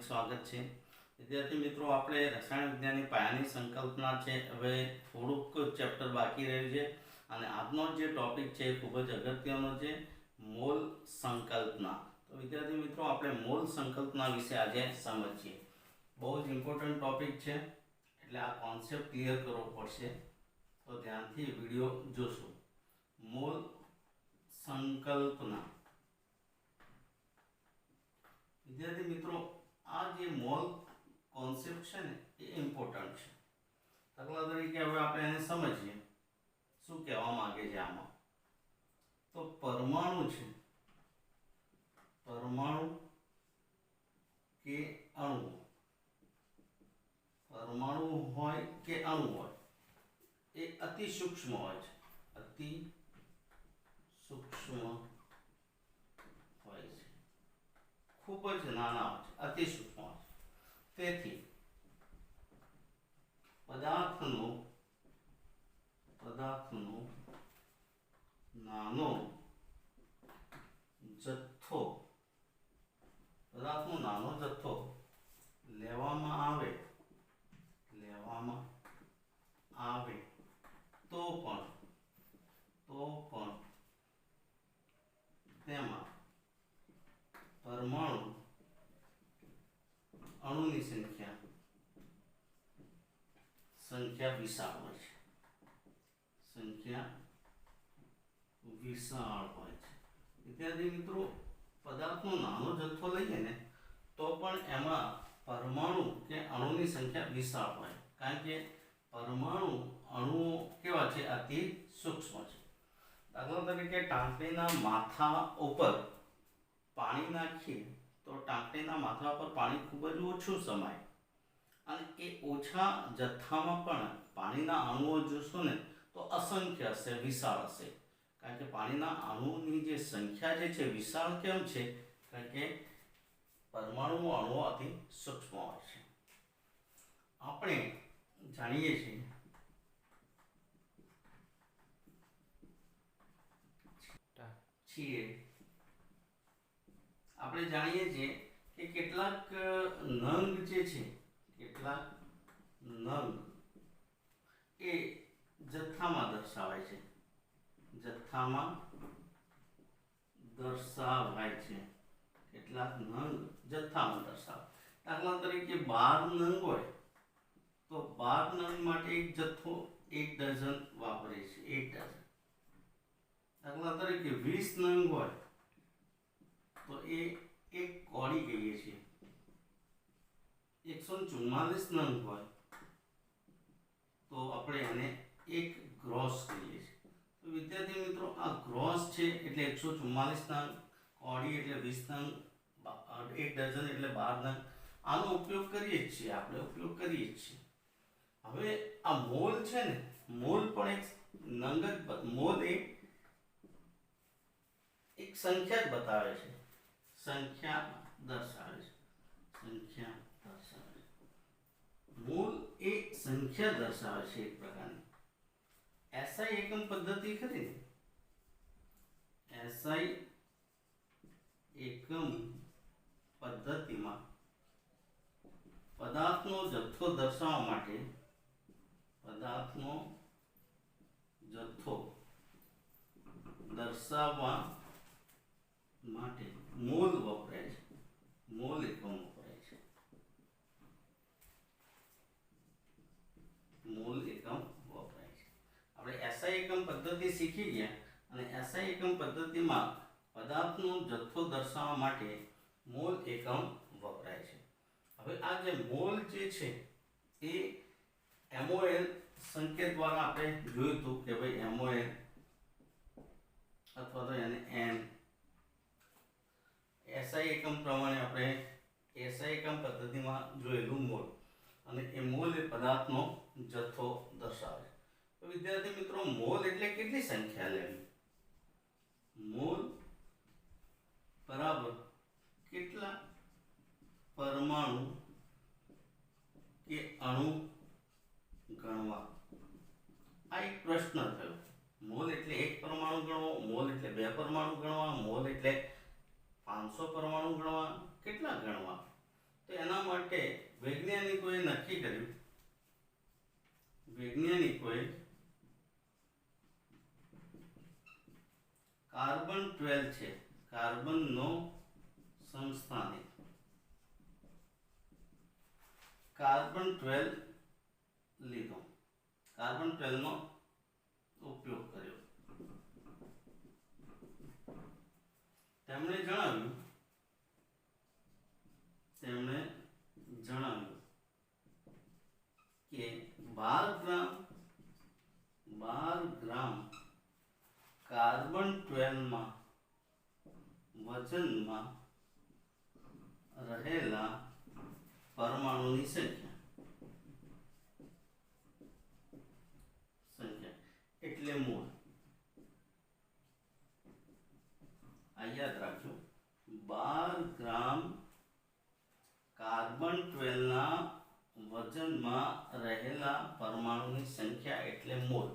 હાર્दिक स्वागत है। विद्यार्थी मित्रों, આપણે રસાયણ વિજ્ઞાનની પાયાની સંકલ્પના છે હવે થોડુંક ચેપ્ટર બાકી રહ્યું છે અને આજનો જે ટોપિક છે એ ખૂબ જ અગત્યનો છે, મોલ સંકલ્પના। તો વિદ્યાર્થી મિત્રો, આપણે મોલ સંકલ્પના વિશે આજે સમજીએ। બહુ જ ઇમ્પોર્ટન્ટ ટોપિક છે એટલે આ કોન્સેપ્ટ ક્લિયર કરવો પડશે, તો ધ્યાનથી વિડિયો જોશો। મોલ સંકલ્પના विद्यार्थी मित्रों, आ जे मोल कॉन्सेप्ट है ने ये इम्पोर्टंट है। दाखला तरीके हवे आपणे एने समझीए शुं कहेवा मांगे छे आमां। तो परमाणु छे, परमाणु के अणु, परमाणु होय के अणु होय ए अति सूक्ष्म होय छे, अति सूक्ष्म होय छे, खूब ज नाना होय छे, अति सूक्ष्म होय छे। तेथी पदार्थनो नानो जथ्थो, पदार्थनो नानो जथ्थो लेवामां आवे तो पण तेमां परमाणु अणुनी संख्या विशाल होय छे, संख्या विशाल होय छे। विद्यार्थी मित्रों, पदार्थनो नानो जथ्थो लईए ने तो पण एमां परमाणु के अणुनी संख्या विशाल होय, कारण के परमाणु अणुओ केवा छे, अति सूक्ष्म छे। दाखला तरीके टांकणीना माथा उपर पाणी नाखीए तो टांकणीना माथा पर पाणी खूब ज ओछुं समाय અને એ ઓછા જથ્થામાં પણ પાણીના અણુઓ જોશો ને તો અસંખ્ય હશે, વિશાળ હશે, કારણ કે પાણીના અણુની જે સંખ્યા જે છે વિશાળ કેમ છે, કારણ કે પરમાણુ અણુઓ અતિ સૂક્ષ્મ હોય છે। આપણે જાણીએ છીએ આપણે જાણીએ છીએ કે કેટલાક નંગ જે છે, કેટલાક નંગ એ જથ્થામાં દર્શાવાય છે, જથ્થામાં દર્શાવાય છે, કેટલાક નંગ જથ્થામાં દર્શાવાય। દાખલા તરીકે 12 નંગ હોય તો 12 નંગ માટે એક જથ્થો 1 ડઝન વાપરે છે, 1 ડઝન। દાખલા તરીકે 20 નંગ હોય तो ये एक कौड़ी कहीए छीए। 144 नंग होय तो आपणे एने एक ग्रॉस कहीए छीए। तो विद्यार्थी मित्रों, आ ग्रॉस छे एटले 144 नंग, कौड़ी एटले 20 नंग, 1 डजन एटले 12 नंग। आनो उपयोग करीए छीए, आपणे उपयोग करीए छीए। हवे आ मोल छे ने, मोल पण एक नंग ज, मोल एक संख्या ज बतावे छे, संख्या दर्शावे छे, संख्या दर्शावे छे। मोल ए संख्या दर्शावे छे एक प्रकारनी। एसआई एकम पद्धति खरी ने, एसआई एकम पद्धतिमां पदार्थनो जथ्थो दर्शाववा माटे, पदार्थनो जथ्थो दर्शाववा माटे मोल वपराय छे, मोल एकम वपराय छे, मोल एकम वपराय छे। આપણે એસઆઈ એકમ પદ્ધતિ શીખી ગયા અને એસઆઈ એકમ પદ્ધતિમાં પદાર્થનો જથ્થો દર્શાવવા માટે મોલ એકમ વપરાય છે। હવે આ જે મોલ જે છે એ એમઓએલ સંકેત દ્વારા આપણે જોયું હતું કે ભાઈ એમઓએલ અથવા તો એને એન, एसआई एकम प्रमाणे आपणे एसआई एकम पद्धतिमां जोयेलुं मोल अने ए मोल ए पदार्थनो जथ्थो दर्शावे। तो विद्यार्थी मित्रों, मोल एटले केटली संख्या लेवी? मोल बराबर केटला परमाणु के अणु गणवा। आ एक प्रश्न थयो। मोल एटले एक परमाणु गणવો, मोल एटले बे परमाणु गणवा, मोल एटले 500 परमाणु गणवा, કેટલા ગણવા? તો એના માટે વૈજ્ઞાનિકોએ નક્કી કર્યું, વૈજ્ઞાનિકોએ કાર્બન 12 છે, કાર્બનનો સમસ્થાનિક કાર્બન 12 લીધો, કાર્બન 12 નો ઉપયોગ કર્યો. તેમણે જણાવ્યું કે 12 ગ્રામ કાર્બન 12 માં વજનમાં રહેલા પરમાણુની સંખ્યા એટલે મોલ. આ યાદ રાખજો, 12 ગ્રામ કાર્બન 12 ના વજનમાં રહેલા પરમાણુની સંખ્યા એટલે મોલ.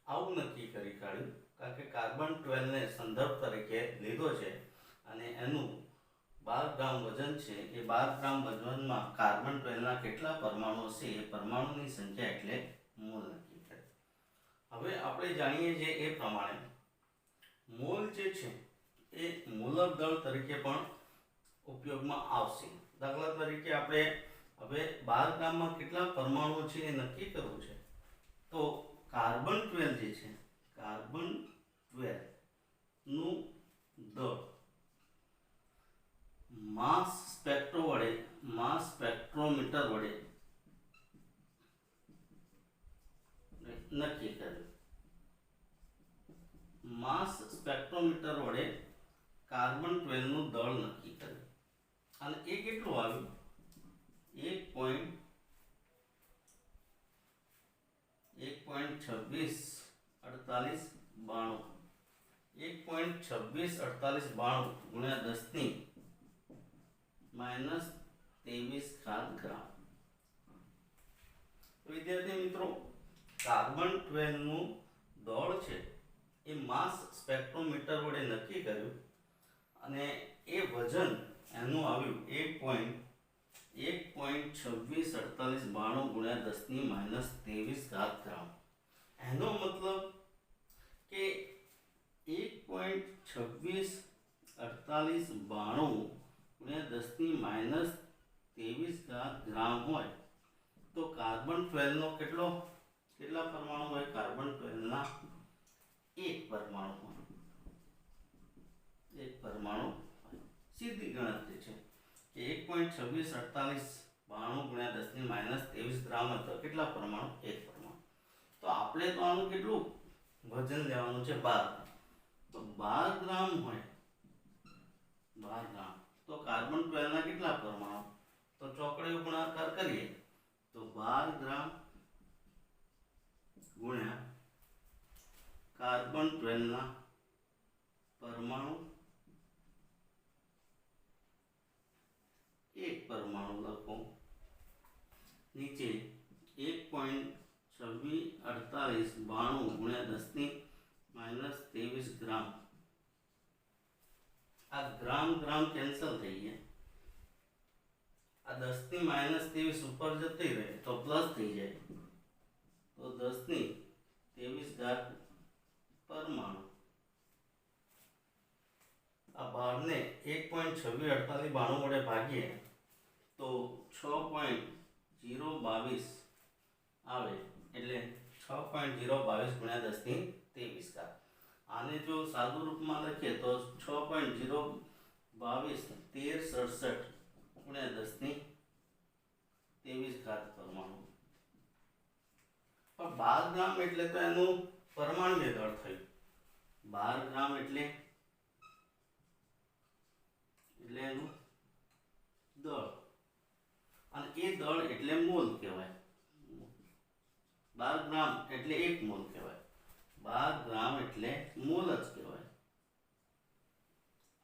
આવું નક્કી કરી કાઢ્યું, કારણ કે કાર્બન 12 ને સંદર્ભ તરીકે લીધો છે અને એનું 12 ગ્રામ વજન છે. એ 12 ગ્રામ વજનમાં કાર્બન 12 ના કેટલા પરમાણુ છે એ પરમાણુની સંખ્યા એટલે મોલ નક્કી કરે. હવે આપણે જાણીએ છીએ એ પ્રમાણે મોલ જે છે એ મોલર દળ તરીકે પણ ઉપયોગમાં આવશે. દાખલા તરીકે આપણે હવે 12 ગ્રામમાં કેટલા પરમાણુ છે એ નક્કી કરવું છે, તો કાર્બન 12 જે છે, કાર્બન 12 નું દળ માસ સ્પેક્ટ્રોમીટર વડે નક્કી કર્યું. માસ સ્પેક્ટ્રોમીટર વડે કાર્બન 12 નું દળ નક્કી કર્યું અને એ કેટલું આવ્યું? 1.264892 ગુણ્યા 10 ની -23 ગ્રામ. વિદ્યાર્થી મિત્રો, કાર્બન 12 નું દળ છે એ માસ સ્પેક્ટ્રોમીટર વડે નક્કી કર્યું અને એ વજન એનું આવ્યું 1.264892 ગુણ્યા 10 ની -23 ગ્રામ. એનો મતલબ કે 1.264892 ગુણ્યા 10 ની -23 ગ્રામ હોય તો કાર્બન 12 નો કેટલા પરમાણુ હોય? કાર્બન 12 ના એક પરમાણુ હોય. સીધી ગણતરી છે કે 1.264892 ગુણ્યા 10 ની -23 ગ્રામ હોય તો કેટલા પરમાણુ? એક પરમાણુ. તો આપણે તો આનું કેટલું વજન લેવાનું છે? 12. તો 12 ગ્રામ હોય, 12 ગ્રામ તો કાર્બન 12 ના કેટલા પરમાણુ? તો ચોકડીઓ ગુણાકાર કરીએ તો 12 ગ્રામ ગુણ્યા કાર્બન 12 ના પરમાણુ, એક પરમાણુ લખો, નીચે 1.264892 ગુણ્યા 10 ની -23 ગ્રામ. આ ગ્રામ કેન્સલ થઈ ગયા, આ 10 ની -23 ઉપર જતી રહે તો પ્લસ થઈ જાય, તો 10 ની 23 પરમાણુ. આ 12 ને 1.264892 વડે ભાગીએ તો 6.022 આવે, એટલે 6.022 ગુણ્યા 10 ની 23. આને જો સાદું રૂપમાં લખીએ તો 6.022 1367 ગુણ્યા 10 ની 23 પરમાણુ. પણ 12 ગ્રામ એટલે તો એનું પરમાણુય દળ થયું. 12 ગ્રામ એટલે એનું દળ, અને એ દળ એટલે મોલ કહેવાય. 12 ગ્રામ એટલે 1 મોલ કહેવાય. 12 ગ્રામ એટલે મોલ જ કહેવાય.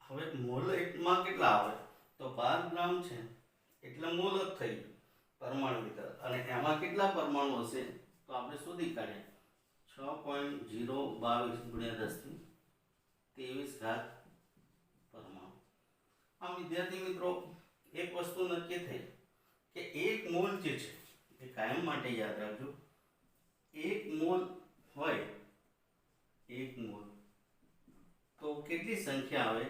હવે મોલ માં કેટલા આવે? તો 12 ગ્રામ છે એટલે મોલ જ થઈ ગયું પરમાણુ વિતરણ. અને એમાં કેટલા પરમાણુ હશે તો આપણે શોધી કાઢીએ. 6.022 ગુણ્યા 10 ની 23 પરમાણુ. આમ વિદ્યાર્થી મિત્રો, એક વસ્તુ નક્કી થઈ કે એક મોલ જે છે એ કાયમ માટે યાદ રાખજો, એક મોલ હોય, એક મોલ તો કેટલી સંખ્યા આવે?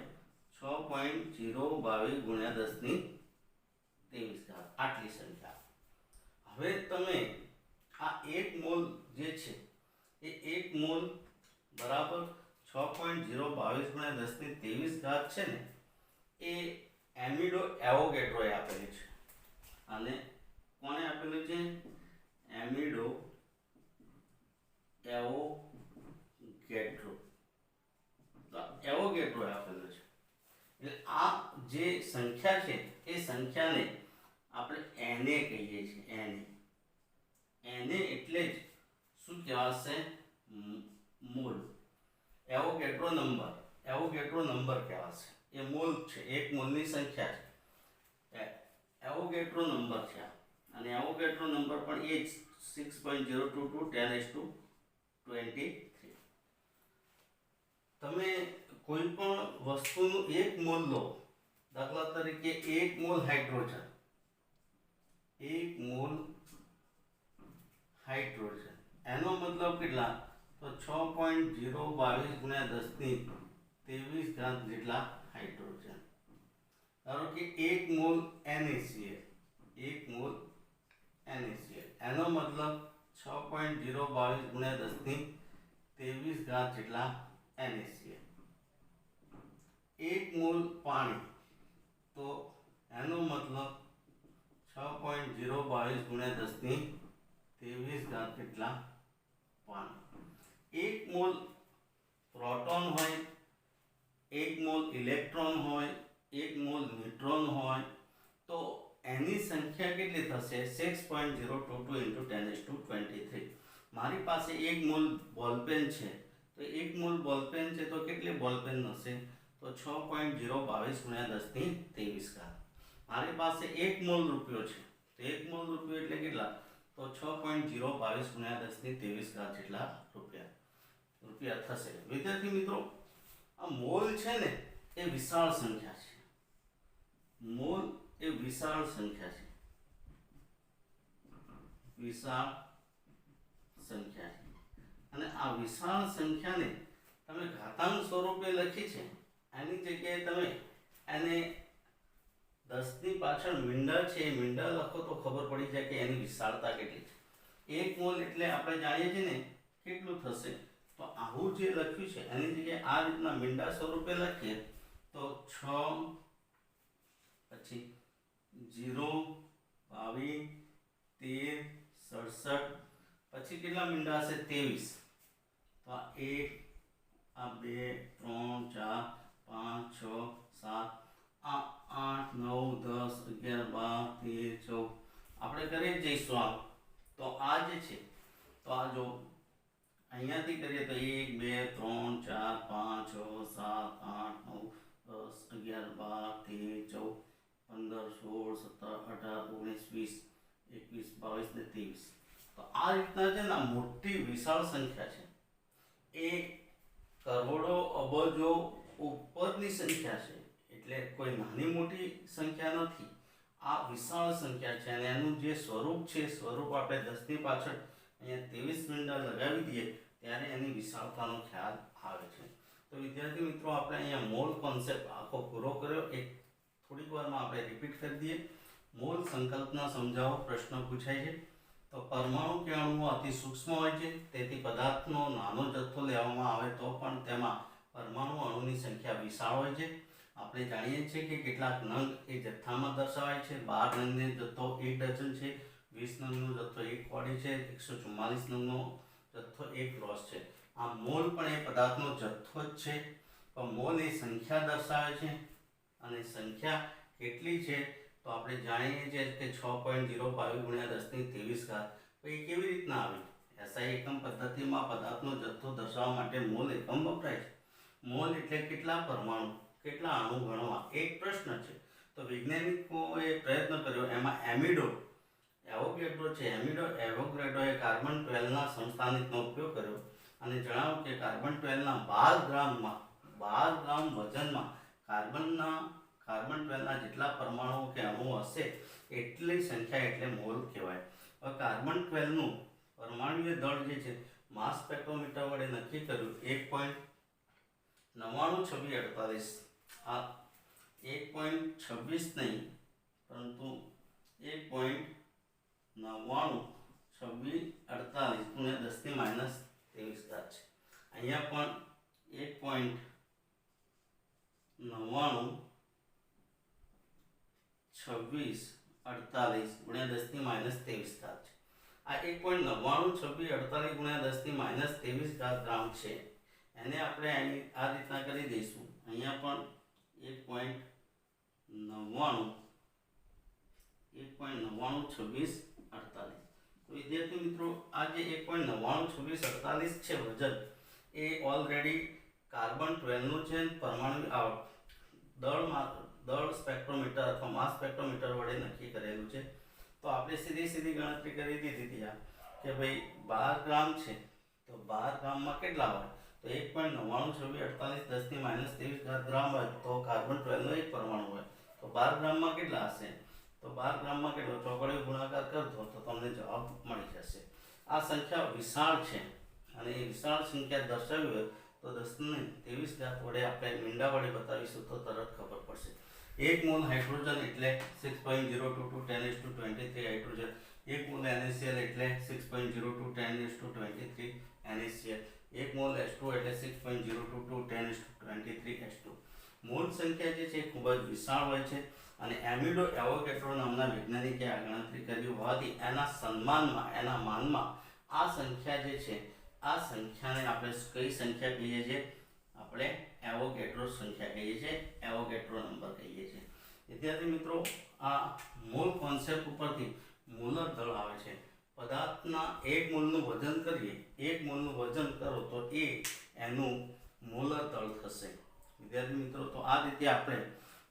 6.022 ગુણ્યા 1023 આટલી સંખ્યા. હવે તમે આ એક મોલ જે છે એ એક મોલ બરાબર 6.022 ગુણ્યા 1023 છે ને, એ એમિડો એવોગેડ્રોએ આપેલી છે. અને કોણે આપેલું છે? એમિડો એવોગેડ્રો. એવોગેડ્રોએ આપેલું છે. એટલે આ જે સંખ્યા છે એ સંખ્યાને આપણે એને કહીએ છીએ. એને એટલે જ શું કહેવાશે? મોલ. એવોગેડ્રો નંબર કહેવાશે. એ મોલ છે, એક મોલની સંખ્યા છે, એવોગેડ્રો નંબર છે. અને એવોગેડ્રો નંબર પણ એ જ 6.022 10⁻23. તમે કોઈ પણ વસ્તુનું એક મોલ લો, દાખલા તરીકે એક મોલ હાઇડ્રોજન, એનો મતલબ કેટલા? તો 6.022 ગુણ્યા 1023 જેટલા હાઇડ્રોજન. ધારો કે એક મોલ NaCl, એનો મતલબ 6.022 ગુણ્યા 1023 જેટલા NaCl. એક મોલ પાણી, તો એનો મતલબ 6.022 ગુણ્યા 1023 જેટલા પાણી. એક મોલ પ્રોટોન હોય, એક મોલ ઇલેક્ટ્રોન હોય, એક મોલ ન્યુટ્રોન હોય, તો એની સંખ્યા કેટલી થશે? 6.022 × 10⁻23. મારી પાસે એક મોલ બોલપેન છે, તો એક મોલ બોલપેન છે તો કેટલી બોલપેન હશે? તો 6.022 ગુણ્યા 1023. મારી પાસે એક મોલ રૂપિયો છે, તો એક મોલ રૂપિયો એટલે કેટલા? તો 6.022 ગુણ્યા 1023 જેટલા રૂપિયા થશે. વિદ્યાર્થી મિત્રો, આ મોલ છે ને એ વિશાળ સંખ્યા છે. મોલ એ વિશાળ સંખ્યા છે. અને આ વિશાળ સંખ્યાને તમે ઘાતાંક સ્વરૂપે લખી છે, એની જગ્યાએ તમે એને 10 ની પાછળ મીંડા છે એ મીંડા લખો તો ખબર પડી જાય કે એની વિશાળતા કેટલી છે. એક મોલ એટલે આપણે જાણીએ છીએ ને કેટલું થશે? તો આવું જે લખ્યું છે એની જગ્યાએ આ રીતના મીંડા સ્વરૂપે લખીએ તો 6 પછી 0 22 13 67 પછી કેટલા મીંડા હશે? 23. તો આ 1 આ 2 3 4 5 6 7 આ 8 9 10 11 12 13 14 આપણે કરી જઈશું આમ. તો આ જે છે, તો આ જો અહીંયાથી કરીએ તો 1 2 3 4 5 6 7 8 9 10 11 12 13 14 15 16 17 18 19 20 21 22 ને 23. તો આ રીતના છે ને મોટી વિશાળ સંખ્યા છે. એ કરોડો અબજો ઉપરની સંખ્યા છે. એટલે કોઈ નાની મોટી સંખ્યા નથી. આ વિશાળ સંખ્યા છે અને એનું જે સ્વરૂપ છે, સ્વરૂપ આપણે 10 ની પાછળ અહીંયા 23 મીંડા લગાવી દઈએ ત્યારે એની વિશાળતાનો ખ્યાલ આવે છે. તો વિદ્યાર્થી મિત્રો, આપણે અહીંયા મોલ કોન્સેપ્ટ આખો પૂરો કર્યો. એક થોડીક વારમાં આપણે રિપીટ કરી દઈએ. મોલ સંકલ્પના સમજાવો. પ્રશ્ન પૂછાય છે તો પરમાણુ કે અણુઓ અતિ સૂક્ષ્મ હોય છે, તેથી પદાર્થનો નાનો જથ્થો લેવામાં આવે તો પણ તેમાં પરમાણુ અણુની સંખ્યા વિશાળ હોય છે. આપણે જાણીએ છીએ કે કેટલાક નંગ એ જથ્થામાં દર્શાવાય છે. 12 નંગનો જથ્થો 1 ડઝન છે, 20 નંગનો જથ્થો 1 કોડી છે, 144 નંગનો જથ્થો 1 રોસ છે. આ મોલ પણ એ પદાર્થનો જથ્થો જ છે, પણ મોલ એ સંખ્યા દર્શાવે છે. અને સંખ્યા કેટલી છે તો આપણે જાણીએ છીએ કે 6.022 ગુણ્યા 1023. તો એ કેવી રીતના આવી? એસઆઈ એકમ પદ્ધતિમાં પદાર્થનો જથ્થો દર્શાવવા માટે મોલ એકમ વપરાય છે. મોલ એટલે કેટલા પરમાણુ, કેટલા અણુ ગણવા એક પ્રશ્ન છે. તો વૈજ્ઞાનિકોએ પ્રયત્ન કર્યો. એમાં એમિડો એવોગેડ્રો છે, એમિડો એવોગેડ્રોએ કાર્બન 12ના સમસ્થાનિકનો ઉપયોગ કર્યો અને જણાવ્યું કે કાર્બન 12ના 12 ગ્રામ વજનમાં કાર્બન 12ના જેટલા પરમાણુઓ કે અણુઓ હશે એટલી સંખ્યા એટલે મોલ કહેવાય. હવે કાર્બન 12નું પરમાણુય દળ જે છે માસ સ્પેક્ટ્રોમીટર વડે નક્કી કર્યું 1.992648. આ 1.26 નહીં પરંતુ 1.992648 ગુણ્યા 10 ની માઇનસ 23 ઘાત છે. અહીંયા પણ 1.992648 ગુણ્યા 10 ની માઇનસ 23 ઘાત છે. આ 1.992648 ગુણ્યા 10 ની માઇનસ 23 ઘાત ગ્રામ છે. એને આપણે આ રીતના કરી દઈશું. અહીંયા પણ 1.992648. તો વિદ્યાર્થી મિત્રો આ જે 1.992648 છે વજન એ ઓલરેડી કાર્બન 12 નું છે. પરમાણુ દળ સ્પેક્ટ્રોમીટર અથવા માસ સ્પેક્ટ્રોમીટર વડે નક્કી કરેલું છે. તો આપણે સીધી ગણતરી કરી દીધી હતી કે ભાઈ 12 ગ્રામ છે તો 12 ગ્રામમાં કેટલા હોય તો 1.992648 10 ની માઇનસ 23 ઘાત ગ્રામ હોય તો કાર્બન 12 નો એક પરમાણુ હોય તો 12 ગ્રામમાં કેટલા હશે તો 12 ગ્રામમાં કેટલો ચોકડીયો ગુણાકાર કરજો તો તમને જવાબ મળી જશે. આ સંખ્યા વિશાળ છે અને એ વિશાળ સંખ્યા દર્શાવી હોય તો 10 ની 23 ઘાત વડે આપણે મીંડા વડે બતાવીશું તો તરત ખબર પડશે. 1 મોલ હાઇડ્રોજન એટલે 6.022 10⁻23 હાઇડ્રોજન. 1 મોલ NaCl એટલે 6.02 10⁻23 NaCl. 1 મોલ H2 એટલે 6.022 10⁻23 H2. મોલ સંખ્યા જે છે ખૂબ જ વિશાળ હોય છે અને એમિડો એવોગેડ્રો નામના વૈજ્ઞાનિકે આ ગણતરી કરી હોવાથી એના સન્માનમાં એના માનમાં આ સંખ્યા જે છે આ સંખ્યાને આપણે કઈ સંખ્યા કહીએ છીએ આપણે એવોગેડ્રો સંખ્યા કહીએ છીએ, એવોગેડ્રો નંબર કહીએ છીએ. વિદ્યાર્થી મિત્રો આ મોલ કોન્સેપ્ટ ઉપરથી મોલર દળ આવે છે. પદાર્થના 1 મોલનું વજન કરીએ 1 મોલનું વજન કરો તો એ એનું મોલર દળ થશે. વિદ્યાર્થી મિત્રો તો આ રીતે આપણે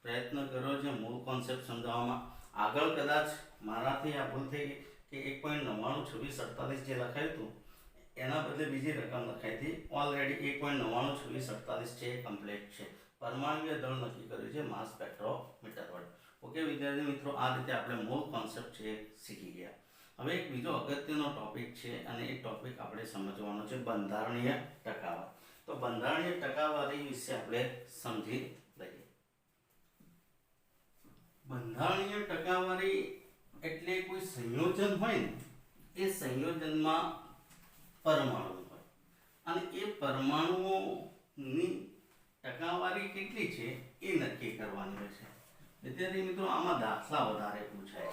પ્રયત્ન કર્યો છે મોલ કોન્સેપ્ટ સમજાવવામાં. આગળ કદાચ મારાથી આ ભૂલ થઈ કે 1.992648 જે લખાયું હતું એના બદલે બીજી રકમ લખાઈ હતી. ઓલરેડી 1.992648 છે એ કમ્પ્લીટ છે. પરમાણુય દળ નક્કી કર્યું છે માસ સ્પેક્ટ્રોમીટર વડે. ઓકે વિદ્યાર્થી મિત્રો આ રીતે આપણે મોલ કોન્સેપ્ટ છે શીખી ગયા. હવે એક બીજો અગત્યનો ટોપિક છે અને એ ટોપિક આપણે સમજવાનો છે બંધારણીય ટકાવારી. તો બંધારણીય ટકાવારી વિશે આપણે સમજી લઈએ. બંધારણીય ટકાવારી એટલે કોઈ સંયોજન હોય ને એ સંયોજનમાં પરમાણુ હોય અને એ પરમાણુઓની ટકાવારી કેટલી છે એ નક્કી કરવાની હોય છે. વિદ્યાર્થી મિત્રો આમાં દાખલા વધારે પૂછાય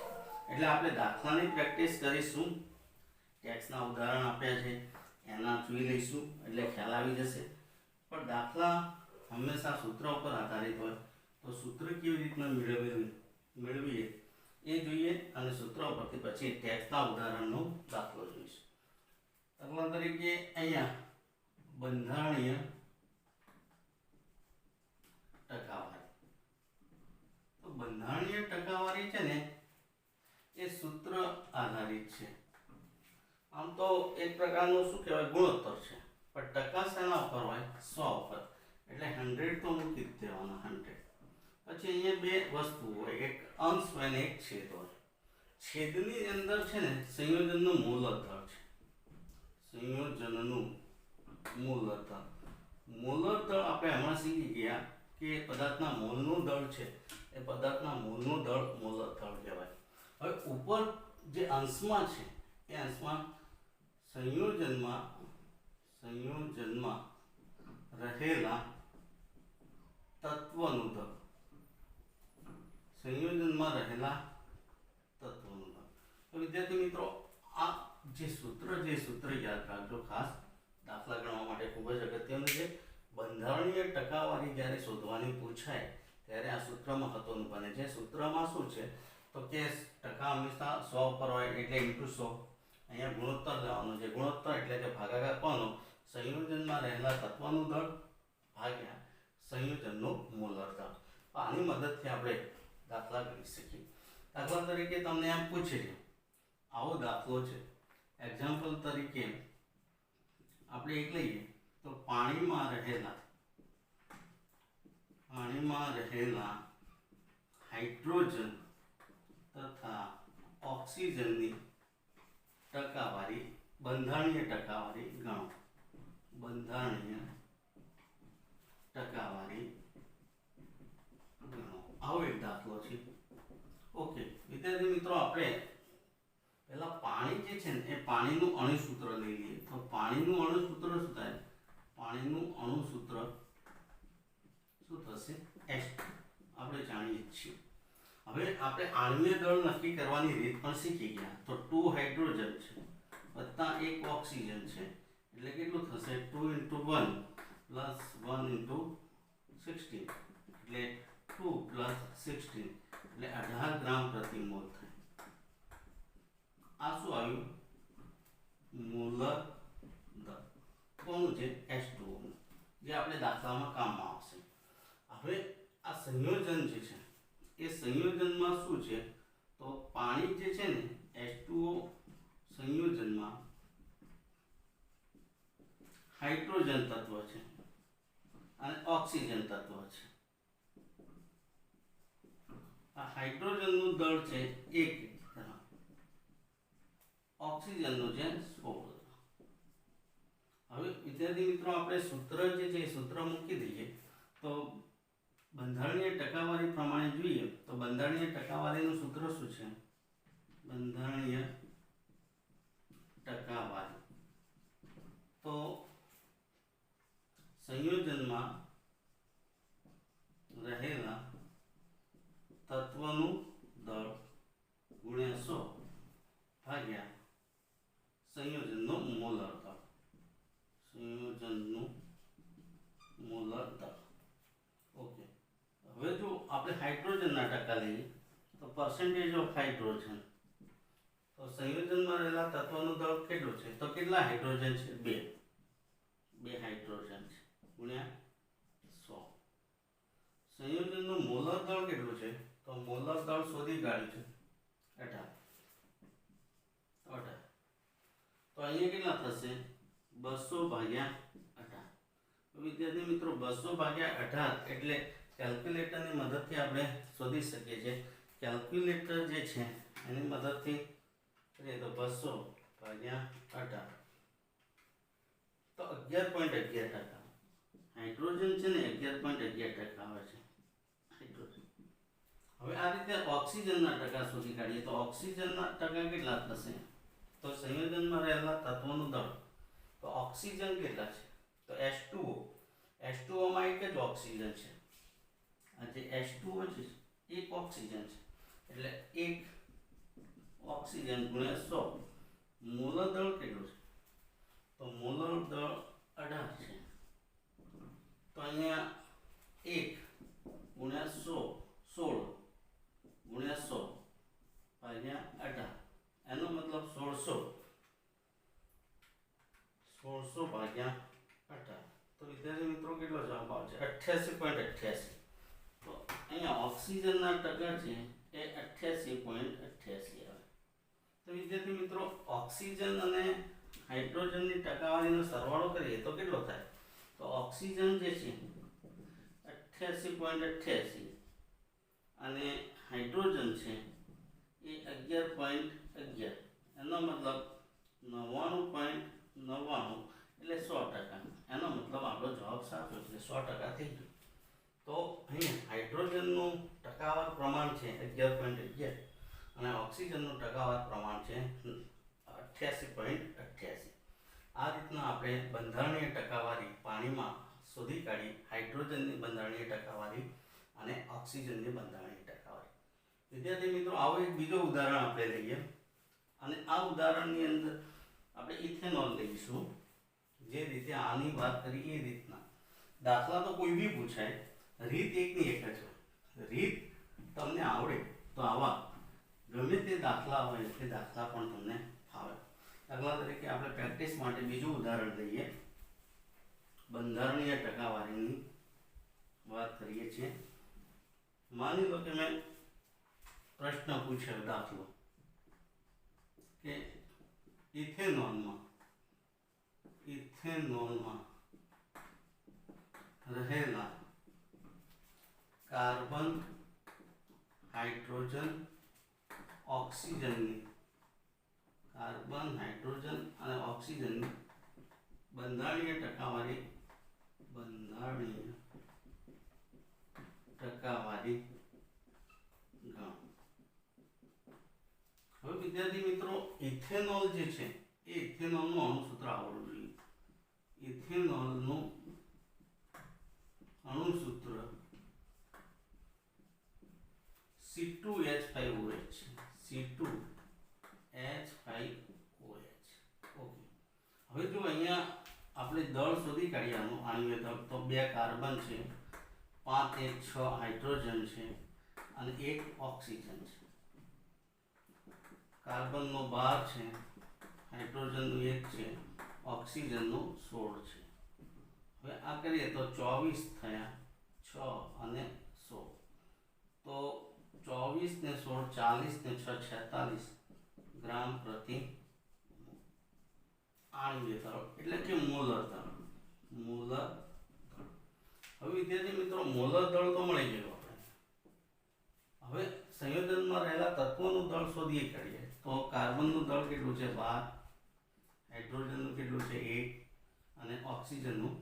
એટલે આપણે દાખલાની પ્રેક્ટિસ કરીશું. ટેક્સના ઉદાહરણ આપ્યા છે એના જોઈ લઈશું એટલે ખ્યાલ આવી જશે. પણ દાખલા હંમેશા સૂત્ર ઉપર આધારિત હોય તો સૂત્ર કેવી રીતના મેળવીએ એ જોઈએ અને સૂત્ર પરથી પછી ટેક્સના ઉદાહરણનો દાખલો જોઈશું. દાખલા તરીકે અહીંયા બંધારણીય ટકાવારી. તો બંધારણીય ટકાવારી છે ને એ સૂત્ર આધારિત છે. આમ તો એક પ્રકારનું શું કહેવાય ગુણોત્તર છે પણ ટકા શેના ઉપર હોય 100 ઉપર એટલે 100 તો મૂકી જ દેવાના 100. પછી અહીંયા બે વસ્તુ હોય એક અંશ હોય ને એક છેદ હોય. છેદની અંદર છે ને સંયોજનનું મૂલર દળ છે. સંયોજનનું મૂલર દળ. મૂલર દળ આપણે હમણાં શીખી ગયા કે પદાર્થના મોલનું દળ છે એ પદાર્થના મોલનું દળ મૂલર દળ કહેવાય. હવે ઉપર જે અંશમાં છે એ અંશમાં સંયોજનમાં રહેલા તત્વનું દળ. સંયોજનમાં રહેલા તત્વનું દળ. તો વિદ્યાર્થી મિત્રો આ જે સૂત્ર યાદ રાખજો ખાસ દાખલા ગણવા માટે ખૂબ જ અગત્યનું છે. બંધારણીય ટકાવારી જ્યારે શોધવાની પૂછાય ત્યારે આ સૂત્ર મહત્વનું બને છે. સૂત્રમાં શું છે તો કે ટકા હંમેશા 100 ઉપર હોય એટલે * 100. અહીંયા ગુણોત્તર લેવાનો છે. ગુણોત્તર એટલે કે ભાગાકાર કોનો સંયોજનમાં રહેલા તત્વનું દળ ભાગ્યા સંયોજનનું મૂલર દળ. આની મદદથી આપણે દાખલા ગણી શકીએ. દાખલા તરીકે તમને એમ પૂછે છે આવો દાખલો છે. એક્ઝામ્પલ તરીકે આપણે એક લઈએ તો પાણીમાં રહેલા हाइड्रोजन तथा ऑक्सीजननी टकावारी બંધારણીય ટકાવારી ગણો બંધારણીય ટકાવારી ગણો આવો એક દાખલો છે ઓકે વિદ્યાર્થી મિત્રો આપણે પહેલા પાણી જે છે ને એ પાણીનું અણુસૂત્ર લઈ લઈએ તો પાણીનું અણુસૂત્ર શું થાય પાણીનું અણુસૂત્ર શું થશે H2 આપણે જાણીએ છીએ હવે આપણે આણ્વીય દળ નક્કી કરવાની રીત પણ શીખી ગયા તો 2 હાઇડ્રોજન છે વત્તા 1 ઓક્સિજન છે એટલે કેટલું થશે 2 * 1 + 1 * 16 એટલે 2 + 16 એટલે 18 ગ્રામ પ્રતિ મોલ થાય આ શું આવ્યું મોલર દળ કોનું છે H2O જે આપણે દાખલામાં કામમાં આવશે હવે આ સંયોજન જે છે એ સંયોજનમાં શું છે તો પાણી જે છે ને H2O સંયોજનમાં હાઇડ્રોજન તત્વ છે અને ઓક્સિજન તત્વ છે આ હાઇડ્રોજનનું દળ છે 1 ઓક્સિજનનું છે 16 હવે વિદ્યાર્થી મિત્રો આપણે સૂત્ર જે છે એ સૂત્ર મૂકી દઈએ તો બંધારણીય ટકાવારી પ્રમાણે જોઈએ તો બંધારણીય ટકાવારીનું સૂત્ર શું છે બંધારણીય ટકાવારી તો સંયોજનમાં રહેલા તત્વનું દળ ગુણ્યા 100 ભાગ્યા સંયોજનનો મોલર દળ સંયોજનનું મોલર દળ ઓકે હવે જો આપણે હાઇડ્રોજનના ટકા લઈએ તો પર્સન્ટેજ ઓફ હાઇડ્રોજન તો સંયોજનમાં રહેલા તત્વનું દળ કેટલું છે તો કેટલા હાઇડ્રોજન છે 2 હાઇડ્રોજન છે ગુણ્યા 100 સંયોજનનું મોલર દળ કેટલું છે તો મોલર દળ શોધી કાઢ્યું છે 18 તો અહીંયા કેટલા થશે 200 ભાગ્યા 18 તો વિદ્યાર્થી મિત્રો 200 ભાગ્યા 18 એટલે કેલ્ક્યુલેટરની મદદથી આપણે શોધી શકીએ છીએ કેલ્ક્યુલેટર જે છે એની મદદથી કરીએ તો 200 ભાગ્યા 18 તો 11.11% હાઇડ્રોજન છે ને 11.11% આવે છે હાઇડ્રોજન હવે આ રીતે ઓક્સિજનના ટકા શોધી કાઢીએ તો ઓક્સિજનના ટકા કેટલા થશે તો સંયોજનમાં રહેલા તત્વોનું દળ તો ઓક્સિજન કેટલા છે તો H2O માં એક જ ઓક્સિજન છે આ જે H2O છે એક ઓક્સિજન છે એટલે એક ઓક્સિજન ગુણ્યા 100 મોલર દળ કેટલું છે તો મોલર દળ 18 છે તો અહીંયા 1 ગુણ્યા 16 ગુણ્યા 100 ભાગ્યા 18 એનો મતલબ 1600 ભાગ્યા 18 તો વિદ્યાર્થી મિત્રો કેટલો જવાબ આવશે 88.88 તો અહીંયા ઓક્સિજનના ટકા છે એ 88.88 આવે તો વિદ્યાર્થી મિત્રો ઓક્સિજન અને હાઇડ્રોજનની ટકાવારીનો સરવાળો કરીએ તો કેટલો થાય તો ઓક્સિજન જે છે 88.88 અને હાઇડ્રોજન છે એ 11.11 એનો મતલબ 99.99 એટલે 100% એનો મતલબ આપણો જવાબ સાચો એટલે 100% થઈ ગયો તો અહીંયા હાઇડ્રોજનનું ટકાવાર પ્રમાણ છે 11.11 અને ઓક્સિજનનું ટકાવાર પ્રમાણ છે 88.88 આ રીતના આપણે બંધારણીય ટકાવારી પાણીમાં શોધી કાઢી હાઇડ્રોજનની બંધારણીય ટકાવારી અને ઓક્સિજનની બંધારણીય ટકાવારી વિદ્યાર્થી મિત્રો આવો એક બીજો ઉદાહરણ આપણે લઈએ અને આ ઉદાહરણની અંદર આપણે ઇથેનોલ લઈશું જે રીતે આની વાત કરી એ રીતના દાખલા તો કોઈ બી પૂછાય રીત એકની એક જ હોય રીત તમને આવડે તો આવા ગમે તે દાખલા હોય તે દાખલા પણ તમને ફાવે દાખલા તરીકે આપણે પ્રેક્ટિસ માટે બીજું ઉદાહરણ લઈએ બંધારણીય ટકાવારીની વાત કરીએ છીએ માની લો કે મેં પ્રશ્ન પૂછ્યો દાખલો કે ઇથેનોલમાં રહેલા કાર્બન બંધારણીય ટકાવારી ગણ. હવે વિદ્યાર્થી મિત્રો ઇથેનોલ જે છે એ ઇથેનોલનું અણુસૂત્ર આવડવું જોઈએ. ઇથેનોલનું અણુસૂત્ર C2H5OH છે. C2H5OH. ઓકે. હવે જો અહીંયા આપણે દળ શોધી કાઢીએ આણ્વીય દળ, તો 2 કાર્બન છે, 5 1 6 હાઇડ્રોજન છે અને 1 ઓક્સિજન છે. કાર્બનનો 12 છે, હાઇડ્રોજનનું 1 છે, ઓક્સિજનનું 16 છે. હવે આ કરીએ તો 24 થયા, 6 અને 16. તો 24 ને 16 40 ને 6 46 ગ્રામ પ્રતિ આણ્વીય દળ એટલે કે મોલર દળ. મોલર દળ. હવે વિદ્યાર્થી મિત્રો મોલર દળ તો મળી ગયું આપણે. હવે સંયોજનમાં રહેલા તત્વોનું દળ શોધીએ કાઢીએ તો કાર્બનનું દળ કેટલું છે 12, હાઇડ્રોજનનું કેટલું છે 1 અને ઓક્સિજનનું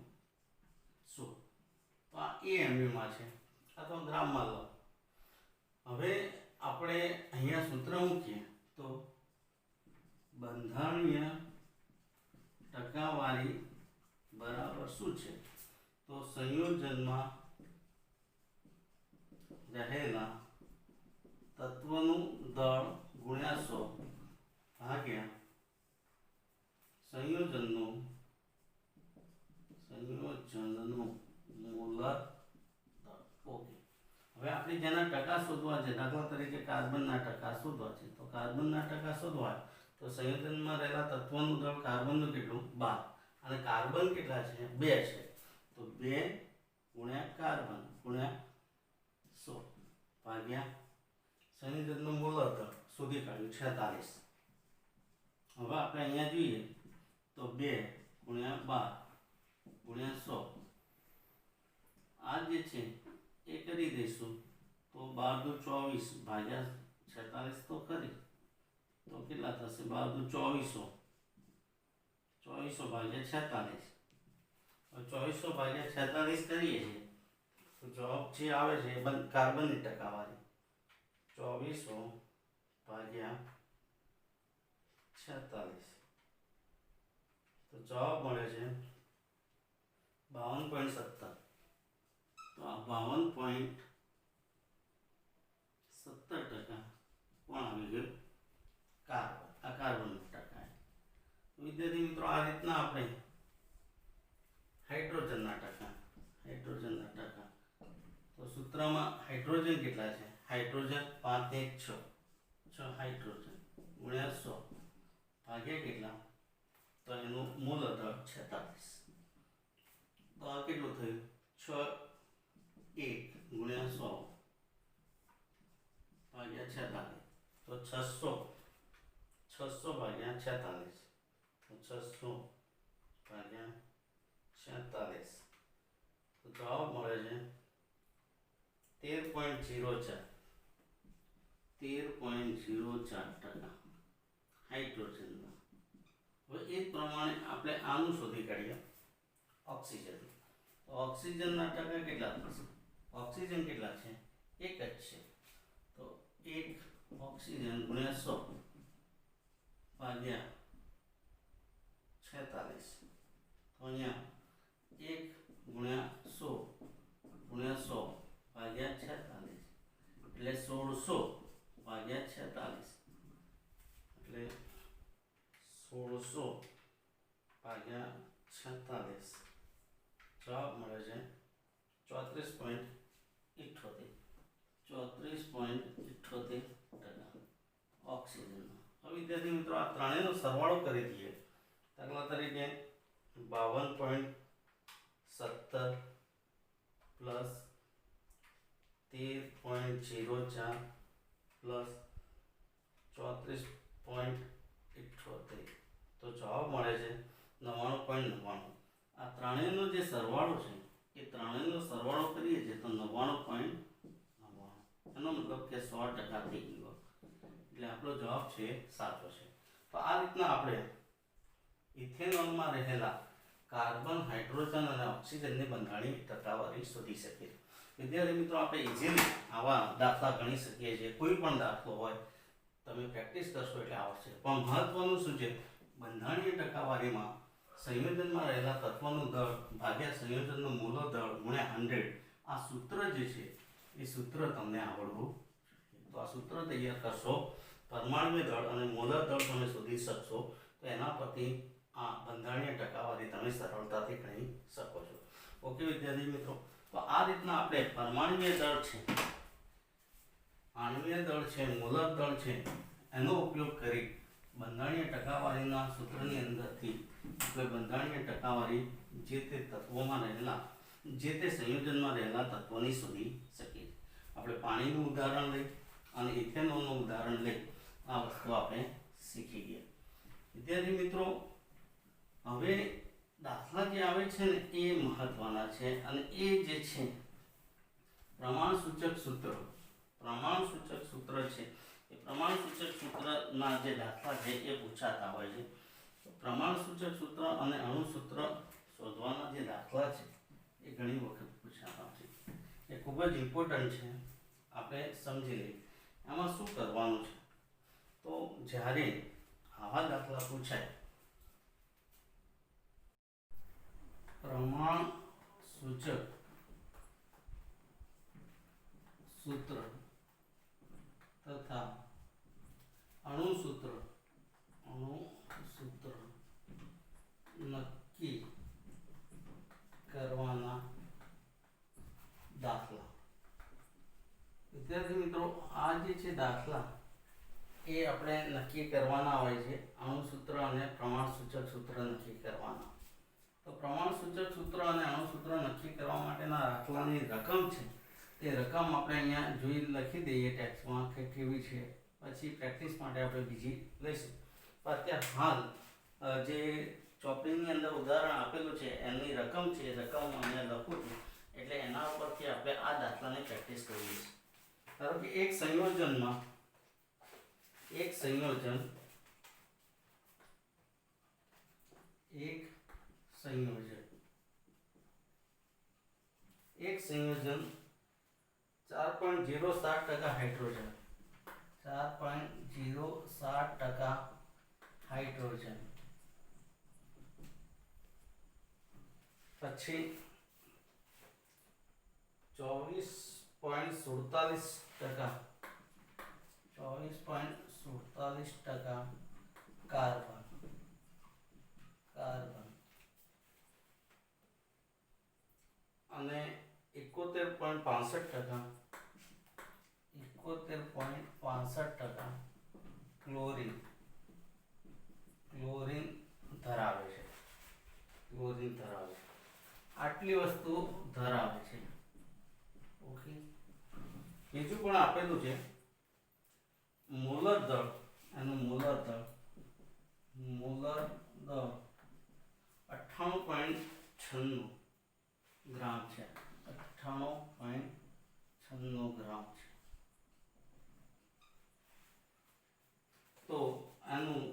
16. તો આ એમયુમાં છે અથવા ગ્રામમાં લો. હવે આપણે અહીંયા સૂત્ર મૂકીએ તો બંધારણીય ટકાવારી બરાબર શું છે? તો સંયોજનમાં રહેલા તત્વનું દળ ગુણ્યા 100 ભાગ્યા સંયોજનનું મોલર દળ. ઓકે. હવે આપણે જેના ટકા શોધવા છે, દાખલા તરીકે કાર્બનના ટકા શોધવા છે, તો કાર્બનના ટકા શોધવા તો સંયોજનમાં રહેલા તત્વોનું દળ કાર્બનનું કેટલું 12 અને કાર્બન કેટલા છે 2 છે, તો 2 ગુણ્યા કાર્બન ગુણ્યા 100 ભાગ્યા સંયોજનનું મોલર દળ શોધી કાઢ્યું 46. હવે આપણે અહીંયા જોઈએ તો 2 ગુણ્યા 12 ગુણ્યા 100 આ જે છે એ કરી દઈશું તો 12 દુ 24 ભાગ્યા 46 તો ખરી, તો કેટલા થશે 12 દુ 2400 ભાગ્યા 46. હવે 2400 ભાગ્યા 46 કરીએ છીએ તો જવાબ જે આવે છે કાર્બનની ટકાવારી 2400 ભાગ્યા 46 તો જવાબ મળે છે 52.17. તો આ 52.17% કોણ આવી ગયું? કાર્બન. આ કાર્બનનો ટકા. વિદ્યાર્થી મિત્રો આ રીતના આપણે હાઇડ્રોજનના ટકા તો સૂત્રમાં હાઇડ્રોજન કેટલા છે? હાઇડ્રોજન 5 1 6 હાઇડ્રોજન ગુણ્યા 100 ભાગ્યા કેટલા? તો એનું મોલર દળ 46. તો આ કેટલું થયું? 6 1 ગુણ્યા 100 ભાગ્યા 46 તો 600 ભાગ્યા 46 તો 600 ભાગ્યા 46 તો જવાબ મળે છે 13.04% હાઇડ્રોજનના. હવે એ પ્રમાણે આપણે આનું શોધી કાઢીએ ઓક્સિજન. તો ઓક્સિજનના ટકા કેટલા થશે? ઓક્સિજન કેટલા છે? 1 જ છે, તો 1 ઓક્સિજન ગુણ્યા 100 ભાગ્યા 46 તો અહીંયા 1 ગુણ્યા 100 ગુણ્યા 100 ભાગ્યા 46 એટલે 1600 ભાગ્યા 46 એટલે 1600 ભાગ્યા 46 જવાબ મળે છે 34.78% ઓક્સિજનનો. હવે વિદ્યાર્થી મિત્રો આ ત્રણેયનો સરવાળો કરી દઈએ. દાખલા તરીકે 52.17 પ્લસ 13.04 પ્લસ 34.78 તો જવાબ મળે છે 99.99. આ ત્રણેયનો જે સરવાળો છે એ ત્રણેયનો સરવાળો કરીએ છીએ તો 99.99 એનો મતલબ કે 100% થઈ ગયો એટલે આપણો જવાબ છે સાચો છે. તો આ રીતના આપણે ઇથેનોલમાં રહેલા કાર્બન, હાઇડ્રોજન અને ઓક્સિજનની બંધારણીય ટકાવારી શોધી શકીએ. વિદ્યાર્થી મિત્રો, આપણે ઇઝીલી આવા દાખલા ગણી શકીએ છીએ. કોઈ પણ દાખલો હોય તમે પ્રેક્ટિસ કરશો એટલે આવશે. પણ મહત્વનું શું છે, બંધારણીય ટકાવારીમાં સંયોજનમાં રહેલા તત્વનું દળ ભાગ્યા સંયોજનનું મૂળ દળ ગુણ્યા 100, આ સૂત્ર જે છે એ સૂત્ર તમને આવડવું જોઈએ. તો આ સૂત્ર તૈયાર કરશો, પરમાણુય દળ અને મોલર દળ તમે શોધી શકશો, તો એના પરથી આ બંધારણીય ટકાવારી તમે સરળતાથી ગણી શકો છો. ઓકે વિદ્યાર્થી મિત્રો, તો આ રીતના આપણે પરમાણુય દળ છે, આણ્વીય દળ છે, મોલર દળ છે, એનો ઉપયોગ કરી બંધારણીય ટકાવારીના સૂત્રની અંદરથી આપણે બંધારણીય ટકાવારી જે તે તત્વોમાં રહેલા, જે તે સંયોજનમાં રહેલા તત્વોની શોધી શકીએ. આપણે પાણીનું ઉદાહરણ લઈ અને ઇથેનોલનું ઉદાહરણ લઈ આ વસ્તુ આપણે શીખી ગયા. વિદ્યાર્થી મિત્રો, હવે દાખલા જે આવે છે ને એ મહત્વના છે, અને એ જે છે પ્રમાણસૂચક સૂત્ર. પ્રમાણસૂચક સૂત્ર છે એ પ્રમાણસૂચક સૂત્રના જે દાખલા છે એ પૂછાતા હોય છે. પ્રમાણસૂચક સૂત્ર અને અણુસૂત્ર શોધવાના જે દાખલા છે એ ઘણી વખત પૂછાતા છે. એ ખૂબ જ ઇમ્પોર્ટન્ટ છે, આપણે સમજી લઈએ. આમાં શું કરવાનું છે, તો જ્યારે આવા દાખલા પૂછાય, પ્રમાણસૂચક સૂત્ર તથા અણુસૂત્ર નક્કી કરવાના દાખલા. વિદ્યાર્થી મિત્રો, આ જે છે દાખલા એ આપણે નક્કી કરવાના હોય છે, અણુસૂત્ર અને પ્રમાણસૂચક સૂત્ર નક્કી કરવાના. તો પ્રમાણસૂચક સૂત્ર અને અણુસૂત્ર નક્કી કરવા માટેના દાખલાની રકમ છે તે રકમ આપણે અહીંયા જોઈ લખી દઈએ ટેક્સ્ટમાં કે કેવી છે, પછી પ્રેક્ટિસ માટે આપણે બીજી લઈશું. પણ અત્યારે હાલ જે ચોપડીની અંદર ઉદાહરણ આપેલું છે એની રકમ છે, એ રકમ અહીંયા લખું છું, એટલે એના ઉપરથી આપણે આ દાખલાની પ્રેક્ટિસ કરીએ છીએ. ધારો કે એક સંયોજન એક સંયોજન 4.07% હાઇડ્રોજન, 4.07% હાઇડ્રોજન, પછી 24.47% કાર્બન, અને 71.65% ક્લોરીન ધરાવે છે. આટલી વસ્તુ ધરાવે છે. ઓકે, બીજું પણ આપેલું છે મોલર દળ. એનું મોલર દળ 98.96 ગ્રામ છે. 98.96 ગ્રામ છે. તો આનું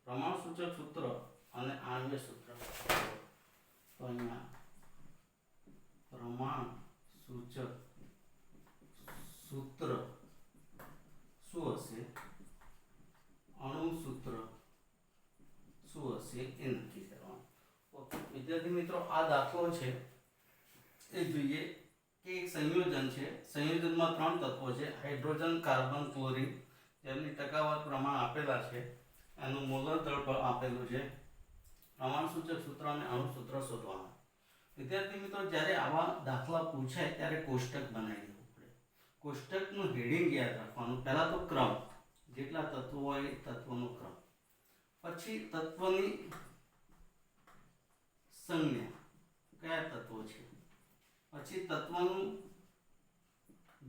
પ્રમાણસૂચક સૂત્ર અને આણ્વીય સૂત્ર. તો અહીંયા પ્રમાણસૂચક સૂત્ર શું હશે, અણુસૂત્ર શું હશે એ નક્કી કરવાનું. ઓકે વિદ્યાર્થી મિત્રો, આ દાખલો છે એ જોઈએ કે એક સંયોજન છે, સંયોજનમાં 3 તત્વો છે, હાઇડ્રોજન, કાર્બન, ક્લોરીન, જેમની ટકાવાર પ્રમાણ આપેલા છે, એનું મોલર દળ પણ આપેલું છે. પ્રમાણસૂચક સૂત્ર અને અણુસૂત્ર શોધવાના. વિદ્યાર્થી મિત્રો, જ્યારે આવા દાખલા પૂછાય ત્યારે કોષ્ટક બનાવી દેવું પડે. કોષ્ટકનું હેડિંગ યાદ રાખવાનું. પહેલા તો ક્રમ, જેટલા તત્વો હોય એ તત્વનો ક્રમ, પછી તત્વની સંજ્ઞા, કયા તત્વો છે, પછી તત્વનું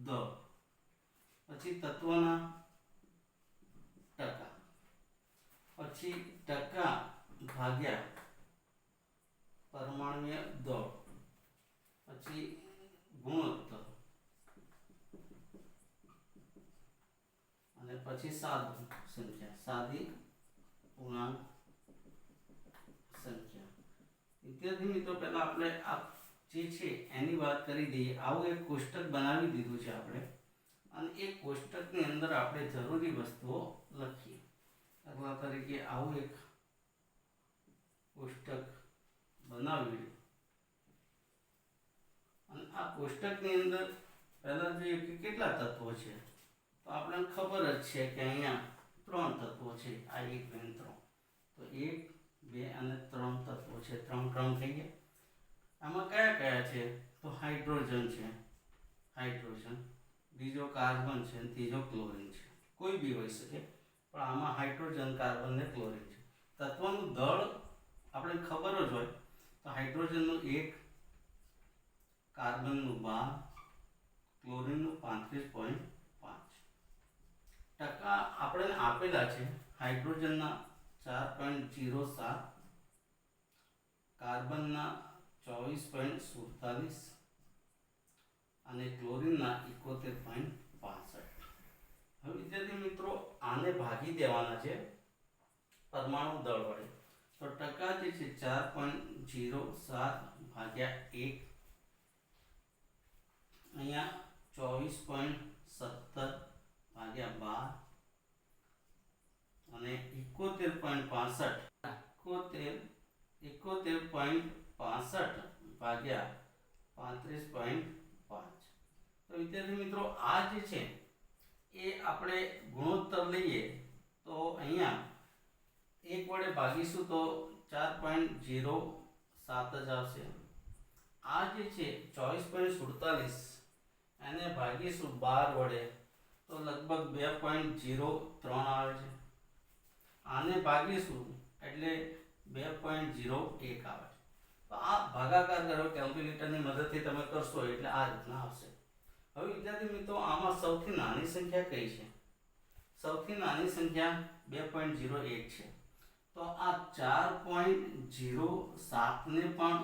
દળ, પછી તત્વના ટકા, પછી ટકા ભાગ્યા પરમાણુય દળ, પછી ગુણોત્તર, અને પછી સાદું સંખ્યા, સાદી પૂર્ણાંક સંખ્યા. વિદ્યાર્થી મિત્રો પહેલા આપણે આ જે છે એની વાત કરી દઈએ. આવું એક કોષ્ટક બનાવી દીધું છે આપણે, અને એ કોષ્ટકની અંદર આપણે જરૂરી વસ્તુઓ લખીએ. દાખલા તરીકે આવું એક કોષ્ટક બનાવી, અને આ કોષ્ટકની અંદર પહેલા જોઈએ કે કેટલા તત્વો છે. તો આપણને ખબર જ છે કે અહીંયા 3 તત્વો છે. આ 1 2 3. તો 1 2 અને 3 તત્વો છે. 3 થઈ ગયા. આમાં કયા કયા છે? તો હાઇડ્રોજન છે, હાઇડ્રોજન, બીજો કાર્બન છે, ત્રીજો ક્લોરીન છે. કોઈ બી હોઈ શકે, પણ આમાં હાઇડ્રોજન, કાર્બન ને ક્લોરીન છે. તત્વનું દળ આપણે ખબર જ હોય તો હાઇડ્રોજનનું 1, કાર્બનનું 12, ક્લોરીનનું 35.5. ટકા આપણે આપેલા છે. હાઇડ્રોજનના 4.07, કાર્બનના 24.47 અને ક્લોરીનના 71.65. હવે વિદ્યાર્થી મિત્રો આને ભાગી દેવાના છે પરમાણુ દળ વડે. તો ટકા જે છે 4.07 ભાગ્યા 1, અહીંયા 24.17 ભાગ્યા 12 અને 71.65 ભાગ્યા 35.5. તો વિદ્યાર્થી મિત્રો આ જે છે એ આપણે ગુણોત્તર લઈએ તો અહીંયા 1 વડે ભાગીશું તો 4.07 જ આવશે. આ જે છે 24.47 એને ભાગીશું 12 વડે તો લગભગ 2.03 આવે છે. આને ભાગીશું એટલે 2.01 આવે છે. તો આ ભાગાકાર કરો કેલ્ક્યુલેટરની મદદથી તમે કરશો એટલે આ રીતના આવશે. હવે વિદ્યાર્થી મિત્રો આમાં સૌથી નાની સંખ્યા કઈ છે? સૌથી નાની સંખ્યા 2.01 છે. તો આ 4.07 ને પણ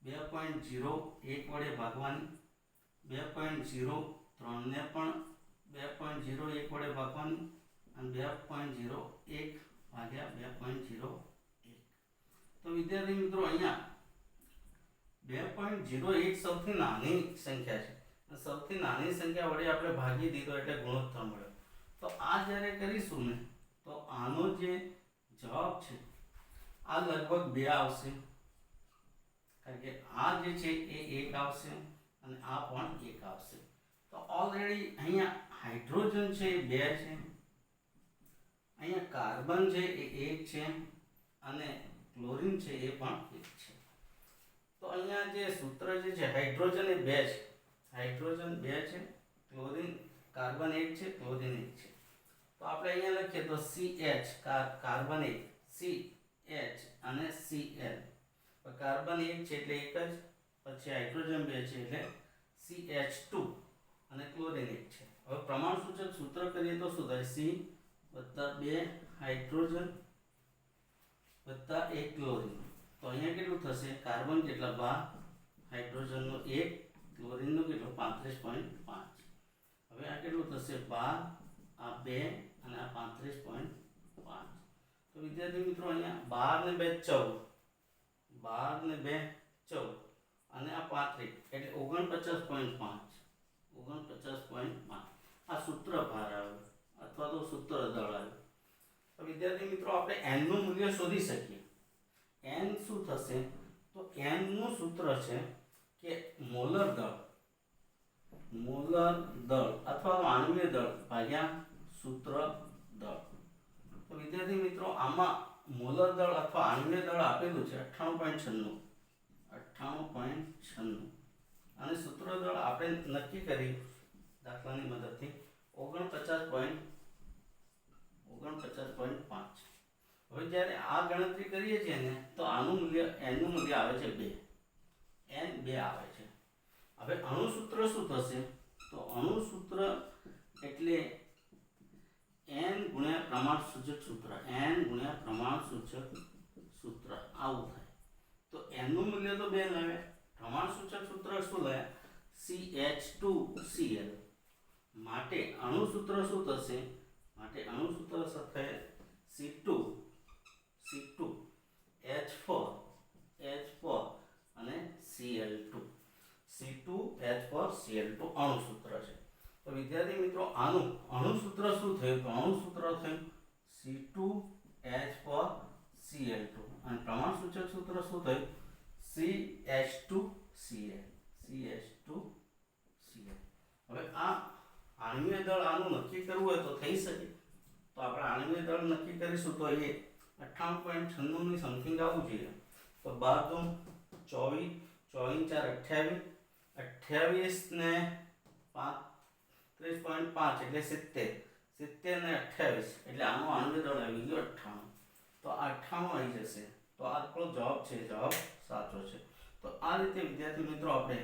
2.01 વડે ભાગવાની, 2.03 ને પણ 2.01 વડે ભાગવાની, અને 2.01 ભાગ્યા 2.01. તો વિદ્યાર્થી મિત્રો અહીંયા 2.01 સૌથી નાની સંખ્યા છે. સૌથી નાની સંખ્યા વડે આપણે ભાગી દીધો એટલે ગુણોત્તર મળ્યો. તો આ જ્યારે કરીશું ને તો આનો જે જવાબ છે આ લગભગ 2 આવશે, કારણ કે આ જે છે એ 1 આવશે અને આ પણ 1 આવશે. તો ઓલરેડી અહીંયા હાઇડ્રોજન છે એ 2 છે, અહીંયા કાર્બન છે એ 1 છે અને ક્લોરીન છે એ પણ 1 છે. તો અહીંયા જે સૂત્ર જે છે હાઇડ્રોજન એ 2 છે, હાઇડ્રોજન 2 છે, ક્લોરીન કાર્બન 1 છે, ક્લોરીન 1 છે. તો આપણે અહીંયા લખીએ તો CH કાર્બન 1, CH અને Cl. તો કાર્બન 1 છે એટલે 1 જ, પછી હાઇડ્રોજન 2 છે એટલે CH2 અને ક્લોરીન 1 છે. હવે પ્રમાણસૂચક સૂત્ર કરીએ તો શું થાય? C + 2 hydrogen + 1 chlorine. તો અહીંયા કેટલું થશે? કાર્બન કેટલા 12, હાઇડ્રોજનનો 1, ક્લોરીનનો કેટલો 35.5. હવે આ કેટલું થશે? 12, આ 2 અને આ 35.5. તો વિદ્યાર્થી મિત્રો અહીંયા 12 ને 2 14, 12 ને 2 14 અને આ 35 એટલે 49.5, 49.5. આ સૂત્ર ભાર આવ્યો અથવા તો સૂત્ર દળ આવ્યું. તો વિદ્યાર્થી મિત્રો આપણે n નું મૂલ્ય શોધી શકીએ. n શું થશે? તો n નું સૂત્ર છે કે મોલર દળ અથવા આણ્વીય દળ ભાગ્યા સૂત્ર દળ. તો વિદ્યાર્થી મિત્રો આમાં મોલર દળ અથવા આણ્વીય દળ આપેલું છે 98.96 અને સૂત્ર દળ આપણે નક્કી કરી દાખલાની મદદથી 49.5. હવે જ્યારે આ ગણતરી કરીએ છીએ ને તો આનું મૂલ્ય n નું મૂલ્ય આવે છે 2, n 2 આવે છે. હવે અણુ સૂત્ર શું થશે? તો અણુ સૂત્ર એટલે n ગુણ્યા પ્રમાણસૂચક સૂત્ર, n ગુણ્યા પ્રમાણસૂચક સૂત્ર આવું થાય. તો n નું મૂલ્ય તો 2 લાવ્યા, પ્રમાણસૂચક સૂત્ર શું લાવ્યા? CH2Cl. માટે અણુ સૂત્ર શું થશે? માટે અણુ સૂત્ર થશે C2H4 H4 અને Cl2 C2H4Cl2 અણુસૂત્ર છે. તો વિદ્યાર્થી મિત્રો આનું અણુસૂત્ર શું થયું? તો અણુસૂત્ર થયું C2H4Cl2 અને પ્રમાણસૂચક સૂત્ર શું થયું? CH2Cl. હવે આ આણ્વીય દળ આનું નક્કી કરવું હોય તો થઈ શકે. તો આપણે આણ્વીય દળ નક્કી કરીશું તો એ 98.96 ની સમથિંગ આવવું જોઈએ. તો 12 2 24 24 ને 28 ને 5 એટલે 70 ને 28 એટલે આનો આણ્વીય દળ આવી ગયો 98. તો આ 98 આવી જશે. તો આ આપણો જવાબ છે, જવાબ સાચો છે. તો આ રીતે વિદ્યાર્થી મિત્રો આપણે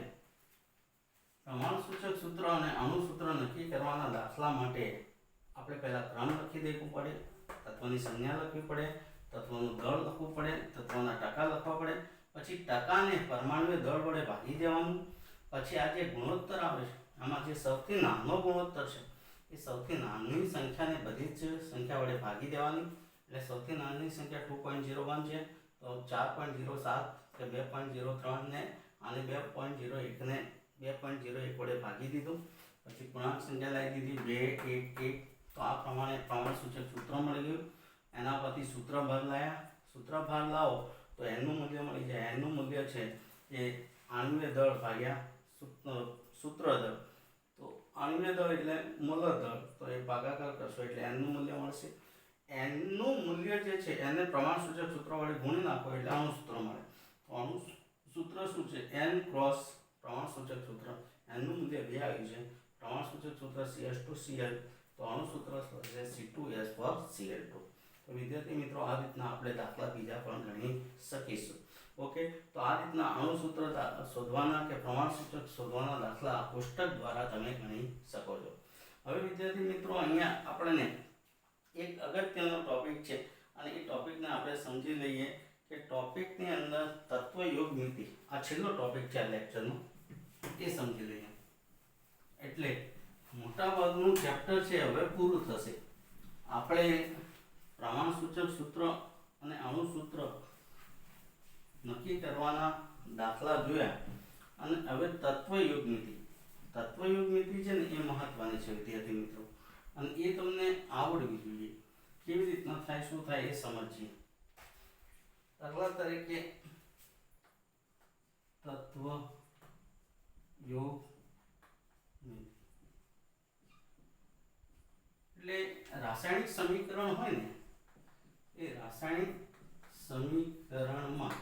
પ્રમાણસૂચક સૂત્ર અને અણુસૂત્ર નક્કી કરવાના દાખલા માટે આપણે પહેલા ક્રમ લખી દેવું પડે, તત્વની સંજ્ઞા લખવી પડે, તત્વનું દળ લખવું પડે, તત્વના ટકા લખવા પડે, પછી ટકાને પરમાણુય દળ વડે ભાગી દેવાનું. પછી આ જે ગુણોત્તર આવે છે આમાં જે સૌથી નાનો ગુણોત્તર છે એ સૌથી નાની સંખ્યાને બધી જ સંખ્યા વડે ભાગી દેવાની. એટલે સૌથી નાની સંખ્યા 2.01 છે તો 4.07 કે 2.03 ને આને 2.01 ને 2.01 વડે ભાગી દીધું. પછી પૂર્ણાંક સંખ્યા લાવી દીધી 2 1 1. તો આ પ્રમાણે પ્રમાણસૂચક સૂત્ર મળી ગયું. એના પરથી સૂત્ર ભાર લાવ્યા. સૂત્ર ભાર લાવો તો એનું મૂલ્ય મળી જાય. એનું મૂલ્ય છે એ આણ્વીય દળ ભાગ્યા સૂત્ર દળ. તો આણ્વીય દળ એટલે મૂલ દળ, તો એ ભાગાકાર કરશો એટલે એનું મૂલ્ય મળશે. એનું મૂલ્ય જે છે એને પ્રમાણસૂચક સૂત્ર વડે ગુણી નાખો એટલે અણુસૂત્ર મળે. તો અણુસૂત્ર શું છે? n ક્રોસ પ્રમાણસૂચક સૂત્ર. એનું મૂલ્ય 2 આવ્યું છે. પ્રમાણસૂચક સૂત્ર CH2Cl, તો અણુસૂત્ર છે C2H4Cl2. તો વિદ્યાર્થી મિત્રો આ રીતના આપણે દાખલા બીજા પણ ગણી શકીશું. ઓકે, તો આ રીતના અણુસૂત્ર શોધવાના કે પ્રમાણસૂચક શોધવાના દાખલા કોષ્ટક દ્વારા તમે ગણી શકો છો. હવે વિદ્યાર્થી મિત્રો અહીંયા આપણને એક અગત્યનો ટોપિક છે અને એ ટોપિકને આપણે સમજી લઈએ કે ટોપિકની અંદર તત્વયોગ મિતિ, આ છેલ્લો ટોપિક છે આ લેક્ચરનો, એ સમજી લઈએ. એટલે મોટાભાગનું ચેપ્ટર છે હવે પૂરું થશે. આપણે પ્રમાણસૂચક સૂત્ર અને અણુસૂત્ર નક્કી કરવાના દાખલા જોયા અને હવે તત્વયોગ મિતિ. તત્વયોગ મિતિ છે ને એ મહત્વની છે વિદ્યાર્થી મિત્રો, અને એ તમને આવડવી જોઈએ. કેવી રીતના થાય, શું થાય એ સમજીએ. દાખલા તરીકે તત્વયોગ મિતિ એટલે રાસાયણિક સમીકરણ હોય ને એ રાસાયણિક સમીકરણમાં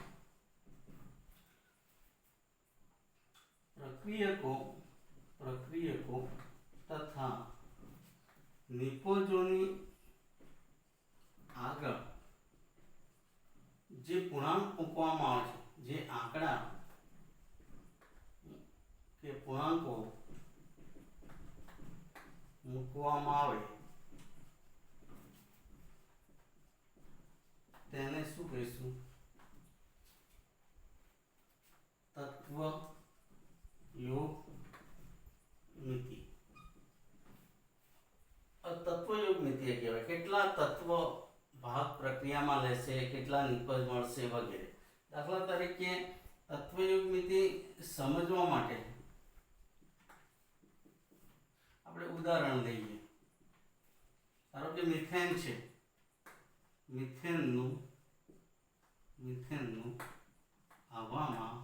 પ્રક્રિયકો તથા નિપજોની આગળ જે પૂર્ણાંક મૂકવામાં આવે છે, જે આંકડા કે પૂર્ણાંકો મૂકવામાં આવે તેને શું કહીશું? તત્વયોગ મિતિ. તત્વયોગ મિતિ કહેવાય. કેટલા તત્વ ભાગ પ્રક્રિયામાં લેશે, કેટલા નિપજ મળશે વગેરે. દાખલા તરીકે તત્વયોગ મિતિ સમજવા માટે આપણે ઉદાહરણ લઈએ. ધારો કે મિથેન છે. મિથેનનું હવામાં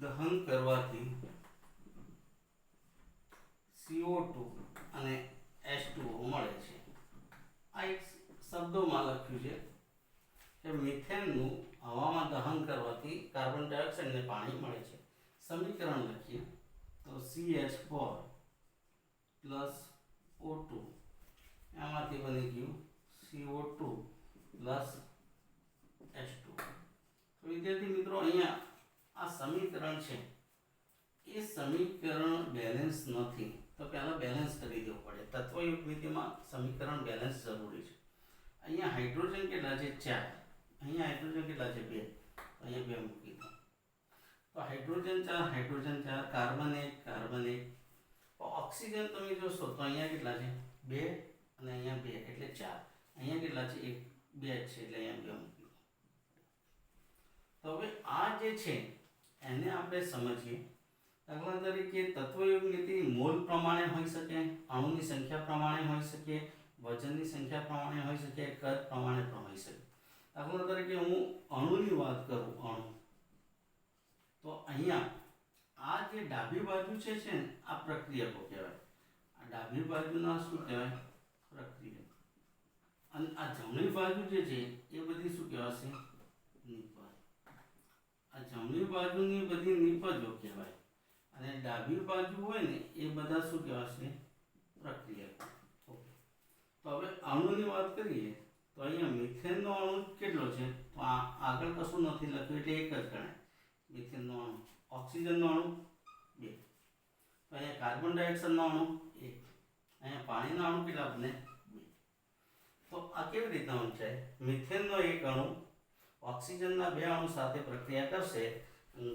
દહન કરવાથી CO2 અને H2O મળે છે. આ એક શબ્દોમાં લખ્યું છે કે મિથેનનું હવામાં દહન કરવાથી કાર્બન ડાયોક્સાઇડ અને પાણી મળે છે. સમીકરણ લખીએ તો CH4 પ્લસ O2 એમાંથી બની ગયું CO2 પ્લસ H2. તો વિદ્યાર્થી મિત્રો અહીંયા આ સમીકરણ છે એ સમીકરણ બેલેન્સ નથી, તો પહેલા બેલેન્સ કરી દેવું પડે. તત્વયુગ મિતિમાં સમીકરણ બેલેન્સ જરૂરી છે. અહીંયા હાઇડ્રોજન કેટલા છે? 4. અહીંયા હાઇડ્રોજન કેટલા છે? 2. અહીંયા 2 મૂકી દો. તો હાઇડ્રોજન 4, કાર્બન 1. ઓક્સિજન તમે જોશો તો અહીંયા કેટલા છે? 2 અને અહીંયા 2 એટલે 4. અહીંયા કેટલા છે? 1 2 જ છે એટલે અહીંયા 2 મૂકી. તો હવે આ જે છે એને આપણે સમજીએ. દાખલા તરીકે તત્વયોગ નીતિ મોલ પ્રમાણે હોઈ શકે, અણુની સંખ્યા પ્રમાણે હોઈ શકે, વજનની સંખ્યા પ્રમાણે હોઈ શકે, કદ પ્રમાણે પણ હોઈ શકે. દાખલા તરીકે હું અણુની વાત કરું, અણુ, તો અહીંયા આ જે ડાબી બાજુ છે ને આ પ્રક્રિયકો કહેવાય. આ ડાબી બાજુના શું કહેવાય? પ્રક્રિયક. અને આ જમણી બાજુ જે છે એ બધી શું કહેવાશે? નિપજ. આ જમણી બાજુની બધી નિપજો કહેવાય અને ડાબી બાજુ હોય ને એ બધા શું કહેવાશે? પ્રક્રિયકો. ઓકે. તો હવે અણુની વાત કરીએ તો અહીંયા મિથેનનો અણુ કેટલો છે? તો આગળ કશું નથી લખ્યું એટલે એક જ ગણાય. મિથેનનો અણુ. ઓક્સિજનનો અણુ 2. તો અહીંયા કાર્બન ડાયોક્સાઇડનો અણુ 1. અહીંયા પાણીના અણુ કેટલા બને? 2. તો આ કેવી રીતના વંચાય? મિથેનનો એક અણુ ઓક્સિજનના 2 અણુ સાથે પ્રક્રિયા કરશે,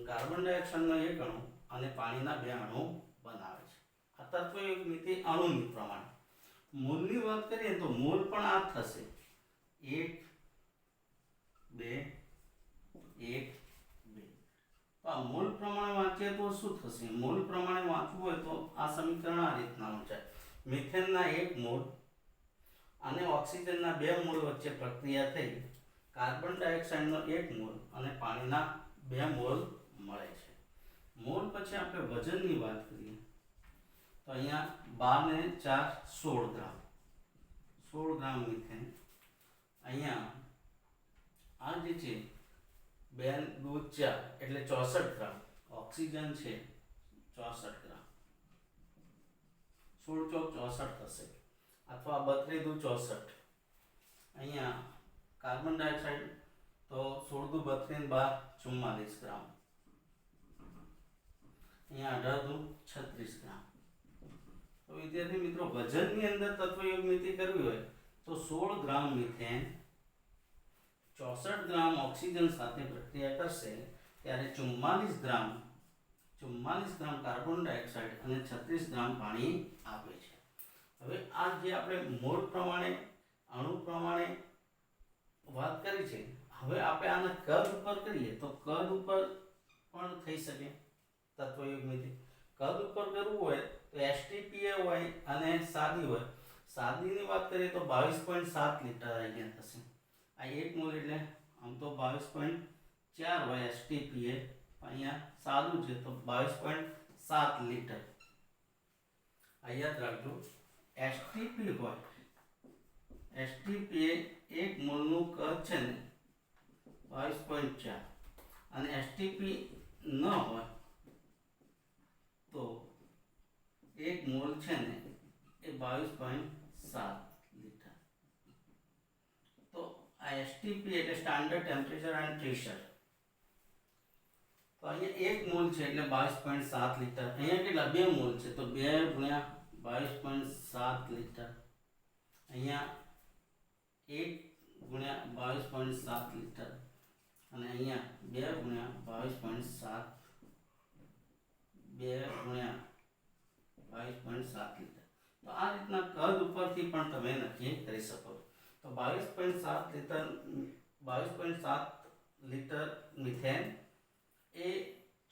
કાર્બન ડાયોક્સાઇડનો એક અણુ અને પાણીના 2 અણુ બનાવે છે. આ તત્વયોગ નીતિ અણુની પ્રમાણે. મોલની વાત કરીએ તો મોલ પણ આ થશે 1 2 1 2. તો આ મોલ પ્રમાણે વાંચીએ તો શું થશે? મોલ પ્રમાણે વાંચવું હોય તો આ સમીકરણ આ રીતના વંચાય. મિથેનના 1 મોલ અને ઓક્સિજનના 2 મોલ વચ્ચે પ્રક્રિયા થઈ, કાર્બન ડાયોક્સાઇડનો 1 મોલ અને પાણીના 2 મોલ મળે છે. મોલ પછી આપણે વજનની વાત કરીએ તો અહીંયા 12 ને 4 16 ગ્રામ. 16 ગ્રામ મિથેન. અહીંયા આ જે છે 2 દૂધ 4 એટલે 64 ગ્રામ. ઓક્સિજન છે 64 ગ્રામ. 16 ચોક 64 થશે અથવા 32 દૂ 64. અહીંયા કાર્બન ડાયોક્સાઇડ તો 16 દુ 32 12 44 ગ્રામ. અહીંયા 18 દુ 36 ગ્રામ. તો વિદ્યાર્થી મિત્રો વજનની અંદર તત્વયોગ નીતિ કરવી હોય તો 16 ગ્રામ મિથેન 64 ગ્રામ ઓક્સિજન સાથે પ્રક્રિયા કરશે ત્યારે 44 ગ્રામ કાર્બન ડાયોક્સાઇડ અને 36 ગ્રામ પાણી આપે છે. હવે આ જે આપણે મોલ પ્રમાણે અણુ પ્રમાણે વાત કરી છે, હવે આપણે આના કદ ઉપર કરીએ તો કદ ઉપર પણ થઈ શકે તત્વયોગ નીતિ. કદ ઉપર કરવું હોય તો એસટીપીએ હોય અને સાદી હોય. સાદીની વાત કરીએ તો 22.7 લીટર અહીંયા થશે. આ 1 મોલ એટલે આમ તો 22.4 હોય એસટીપીએ, અહીંયા સાદું છે તો 22.7 લીટર. આ યાદ રાખજો. એસટીપી હોય, એસટીપીએ 1 મોલનું કદ છે ને 22.4 અને એસટીપી ન હોય તો 1 મોલ છે ને એ 22.7 લીટર. તો આ એસટીપી એટલે સ્ટાન્ડર્ડ ટેમ્પરેચર એન્ડ પ્રેશર. તો અહીંયા 1 મોલ છે એટલે 22.7 લીટર. અહીંયા કેટલા 2 મોલ છે તો 2 ગુણ્યા 22.7 લીટર. અહીંયા 1 ગુણ્યા 22.7 લીટર અને અહીંયા 2 ગુણ્યા 22.7 લીટર. તો આ રીતના કદ ઉપરથી પણ તમે નક્કી કરી શકો. તો 22.7 લીટર મિથેન એ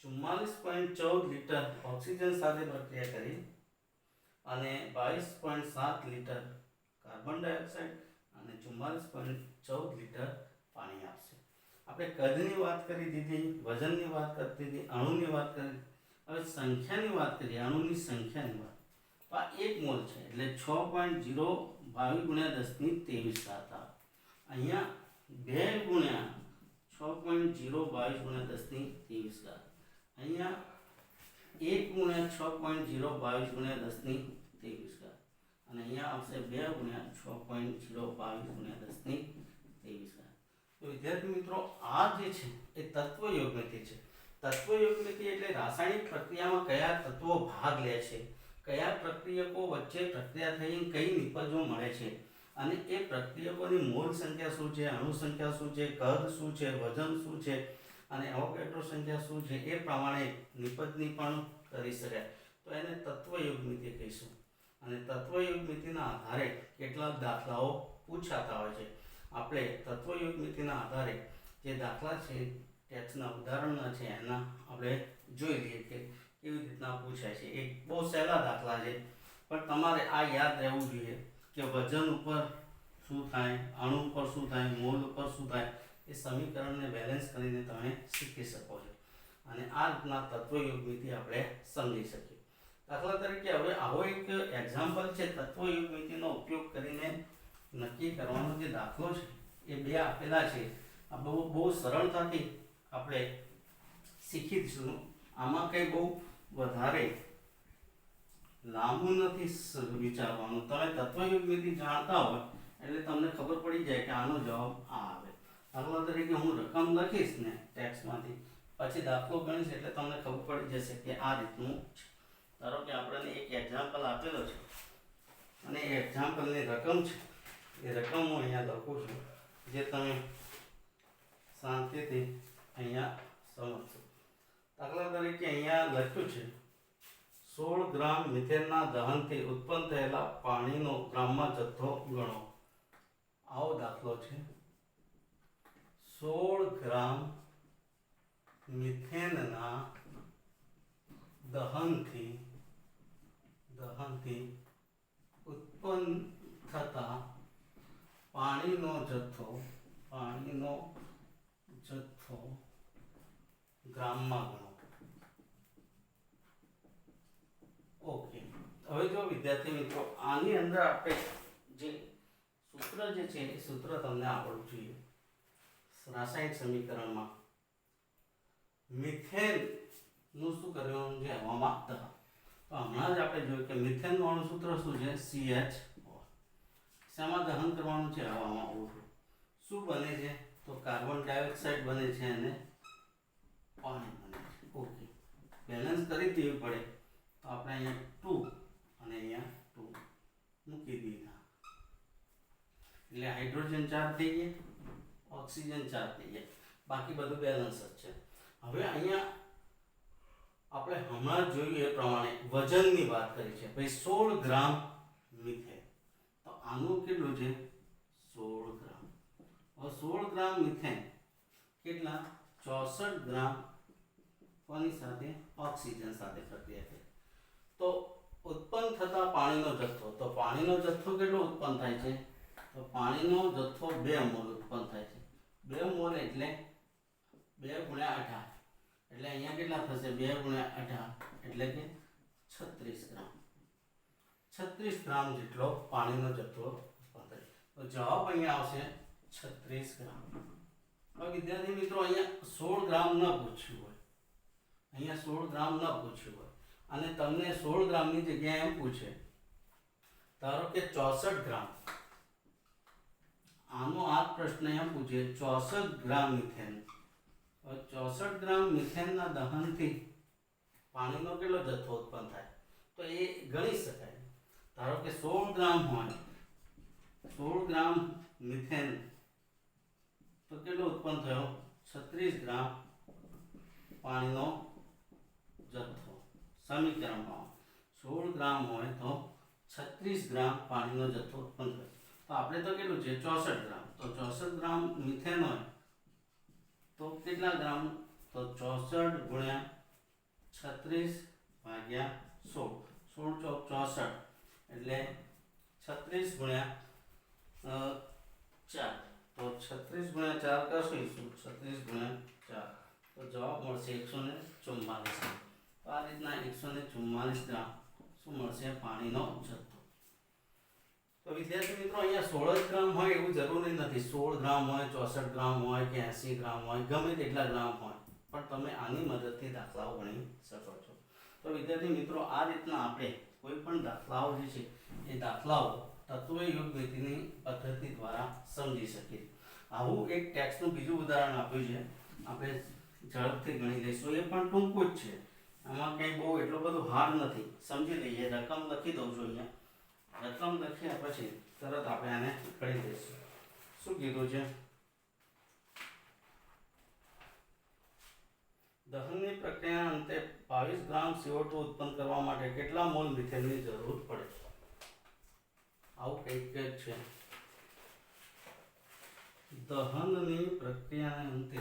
44.14 લીટર ઓક્સિજન સાથે પ્રક્રિયા કરી અને 22.7 લીટર કાર્બન ડાયોક્સાઇડ અને 44.14 લીટર પાણી આપશે. આપણે કદની વાત કરી દીધી, વજનની વાત કરી દીધી, અણુની વાત કરી. હવે સંખ્યાની વાત કરીએ, અણુની સંખ્યાની વાત. તો આ 1 મોલ છે એટલે 6.022 ગુણ્યા 10 ની 23 ઘાત આવે. અહીંયા 2 ગુણ્યા 6.022 ગુણ્યા 10 ની 23 ઘાત. અહીંયા 1 ગુણ્યા 6.022 ગુણ્યા 10 ની 23 ઘાત અને અહીંયા આવશે 2 ગુણ્યા 6.022 ગુણ્યા 10 ની 23 ઘાત. તો વિદ્યાર્થી મિત્રો આ જે છે એ તત્વયોગ નીતિ છે. તત્વયોગ નીતિ એટલે રાસાયણિક પ્રક્રિયામાં કયા તત્વો ભાગ લે છે, કયા પ્રક્રિયકો વચ્ચે પ્રક્રિયા થઈને કઈ નિપજો મળે છે અને એ પ્રક્રિયકોની મોલ સંખ્યા શું છે, અણુ સંખ્યા શું છે, કદ શું છે, વજન શું છે અને એવોગેડ્રો સંખ્યા શું છે એ પ્રમાણે નિપજની પણ કરી શકાય. તો એને તત્વયોગ નીતિ કહીશું. અને તત્વયોગ નીતિના આધારે કેટલાક દાખલાઓ પૂછાતા હોય છે. આપણે તત્વયુગ મિતિના આધારે જે દાખલા છે ટેક્સના ઉદાહરણના છે એના આપણે જોઈ લઈએ કે કેવી રીતના પૂછાય છે. એક બહુ સહેલા દાખલા છે પણ તમારે આ યાદ રહેવું જોઈએ કે વજન ઉપર શું થાય, અણુ ઉપર શું થાય, મોલ ઉપર શું થાય, એ સમીકરણને બેલેન્સ કરીને તમે શીખી શકો છો અને આ રીતના તત્વયુગ મિતિ આપણે સમજી શકીએ. દાખલા તરીકે હવે આવો એક એક્ઝામ્પલ છે તત્વયુગ મિતિનો ઉપયોગ કરીને નક્કી કરવાનો જે દાખલો છે એ બે આપેલા છે. આ બહુ સરળતાથી આપણે શીખી દઈશું. આમાં કંઈ બહુ વધારે લાંબુ નથી વિચારવાનું. તમે તત્વયુગ મિતિ જાણતા હોય એટલે તમને ખબર પડી જાય કે આનો જવાબ આ આવે. દાખલા તરીકે હું રકમ લખીશ ને ટેક્સમાંથી, પછી દાખલો ગણીશ એટલે તમને ખબર પડી જશે કે આ રીતનું છે. ધારો કે આપણને એક એક્ઝામ્પલ આપેલો છે અને એ એક્ઝામ્પલની રકમ છે, એ રકમ હું અહીંયા લખું છું જે તમે શાંતિથી અહીંયા સમજશો. દાખલા તરીકે અહીંયા લખ્યું છે 16 ગ્રામ મિથેનના દહનથી ઉત્પન્ન થયેલા પાણીનો ગ્રામમાં જથ્થો ગણો. આવો દાખલો છે. 16 ગ્રામ મિથેનના દહનથી ઉત્પન્ન થતા પાણીનો જથ્થો ગ્રામમાં ગણો. ઓકે, હવે જો વિદ્યાર્થી મિત્રો આની અંદર આપણે જે સૂત્ર જે છે એ સૂત્ર તમને આવડવું જોઈએ. રાસાયણિક સમીકરણમાં મિથેન નું શું કરવાનું છે, હવામાં દહન. તો હમણાં જ આપણે જોયું કે મિથેન નું સૂત્ર શું છે, CH4. શેમાં દહન કરવાનું છે, હવામાં. ઓછું શું બને છે, તો કાર્બન ડાયોક્સાઇડ બને છે અને પાણી બને છે. ઓકે, બેલેન્સ કરી દેવું પડે તો આપણે અહીંયા 2 અને અહીંયા 2 મૂકી દીધા એટલે હાઇડ્રોજન 4 થઈ ગયા, ઓક્સિજન 4 થઈ ગયા, બાકી બધું બેલેન્સ જ છે. હવે અહીંયા આપણે હમણાં જોયું એ પ્રમાણે વજનની વાત કરી છે. ભાઈ 16 ગ્રામ મિથેન, તો આનું કેટલું છે, 16 ગ્રામ. હવે 16 ગ્રામ મિથેન કેટલા, 64 ગ્રામ કોની સાથે, ઓક્સિજન સાથે પ્રક્રિયા થઈ. તો ઉત્પન્ન થતા પાણીનો જથ્થો, તો પાણીનો જથ્થો કેટલો ઉત્પન્ન થાય છે, તો પાણીનો જથ્થો 2 મોલ ઉત્પન્ન થાય છે. 2 મોલ એટલે 2 ગુણ્યા 18 એટલે અહીંયા કેટલા થશે, 2 ગુણ્યા 18 એટલે કે 36 ગ્રામ. 36 ગ્રામ જેટલો પાણીનો જથ્થો ઉત્પન્ન થાય. તો જવાબ અહીંયા આવશે 36 ગ્રામ. હવે વિદ્યાર્થી મિત્રો અહીંયા 16 ગ્રામ ન પૂછ્યું હોય, અહીંયા 16 ગ્રામ ન પૂછ્યું હોય અને તમને 16 ગ્રામની જગ્યાએ એમ પૂછે ધારો કે 64 ગ્રામ, આનો આ પ્રશ્ન એમ પૂછે 64 ગ્રામ મિથેન. 64 ગ્રામ મિથેનના દહનથી પાણીનો કેટલો જથ્થો ઉત્પન્ન થાય, તો એ ગણી શકાય. ધારો કે 16 ગ્રામ હોય, 16 ગ્રામ મિથેન તો કેટલો ઉત્પન્ન થયો, 36 ગ્રામ પાણીનો જથ્થો. સમીકરણમાં 16 ગ્રામ હોય તો 36 ગ્રામ પાણીનો જથ્થો ઉત્પન્ન થાય. તો આપણે તો કેટલું છે, 64 ગ્રામ. તો 64 ગ્રામ મિથેન હોય તો કેટલા ગ્રામ, તો 64 ગુણ્યા 36 ભાગ્યા 16, 16 ચોક 64 એટલે 36 ગુણ્યા 4. તો 36 ગુણ્યા 4 કરશું, 36 ગુણ્યા 4 તો જવાબ મળશે 144. તો આ રીતના 144 ગ્રામ શું મળશે, પાણીનો જથ્થો. તો વિદ્યાર્થી મિત્રો અહીંયા 16 ગ્રામ હોય એવું જરૂરી નથી. 16 ગ્રામ હોય, 64 ગ્રામ હોય કે 80 ગ્રામ હોય, ગમે તેટલા ગ્રામ હોય, પણ તમે આની મદદથી દાખલાઓ ગણી શકો છો. તો વિદ્યાર્થી મિત્રો આ રીતના આપણે કોઈ પણ દાખલાઓ જે છે એ દાખલાઓ તત્વયુગ મિતિની પદ્ધતિ દ્વારા સમજી શકીએ. આવું એક ટેક્સ્ટનું બીજું ઉદાહરણ આપ્યું છે, આપણે ઝડપથી ગણી લઈશું. એ પણ ટૂંકું જ છે, આમાં કંઈ બહુ એટલું બધું હાર્ડ નથી. સમજી લઈએ. રકમ લખી દઉં છું અહીંયા. રકમ લખ્યા પછી તરત આપણે આને ગણી દઈશું. શું કીધું છે, દહનની પ્રક્રિયાના અંતે 22 ગ્રામ CO2 ઉત્પન્ન કરવા માટે કેટલા મોલ મિથેનની જરૂર પડે. આવું કંઈક છે. દહનની પ્રક્રિયાને અંતે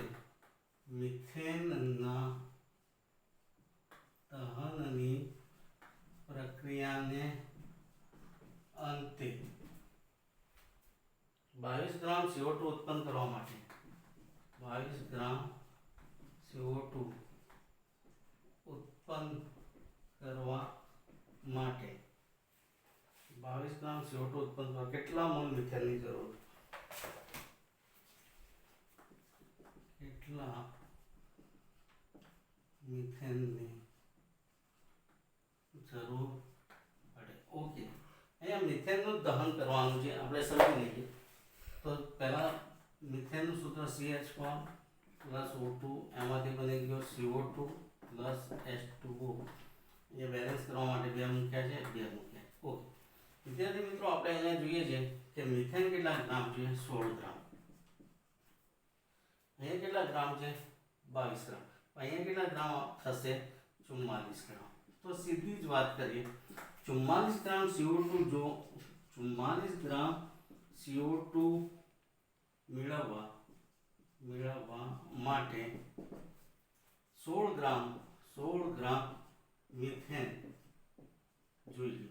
મિથેનના દહનની પ્રક્રિયાને અંતે 22 ગ્રામ CO2 ઉત્પન્ન કરવા માટે 22 ગ્રામ CO2 ઉત્પન્ન કરવા માટે 22 ગ્રામ CO2 ઉત્પન્ન કરવા કેટલા મોલ મિથેનની જરૂર કેટલા મિથેનની જરૂર પડે ઓકે અહીંયા મિથેનનું દહન કરવાનું છે આપણે સમજી લઈએ તો પહેલા મિથેનનું સૂત્ર CH4 + O2 એમાંથી બની ગયો CO2 + H2O એ બેલેન્સ કરવા માટે બે મૂક્યા છે બે મૂક્યા ઓકે વિદ્યાર્થી મિત્રો આપણે અહીંયા જોઈએ છે કે મિથેન કેટલા ગ્રામ છે 16 ગ્રામ અહીંયા કેટલા ગ્રામ છે 22 ગ્રામ અહીંયા કેટલા ગ્રામ થશે 44 ગ્રામ તો સીધી જ વાત કરીએ 44 ગ્રામ CO2 જો 44 ગ્રામ CO2 મેળવવા માટે 16 ગ્રામ મિથેન જોઈએ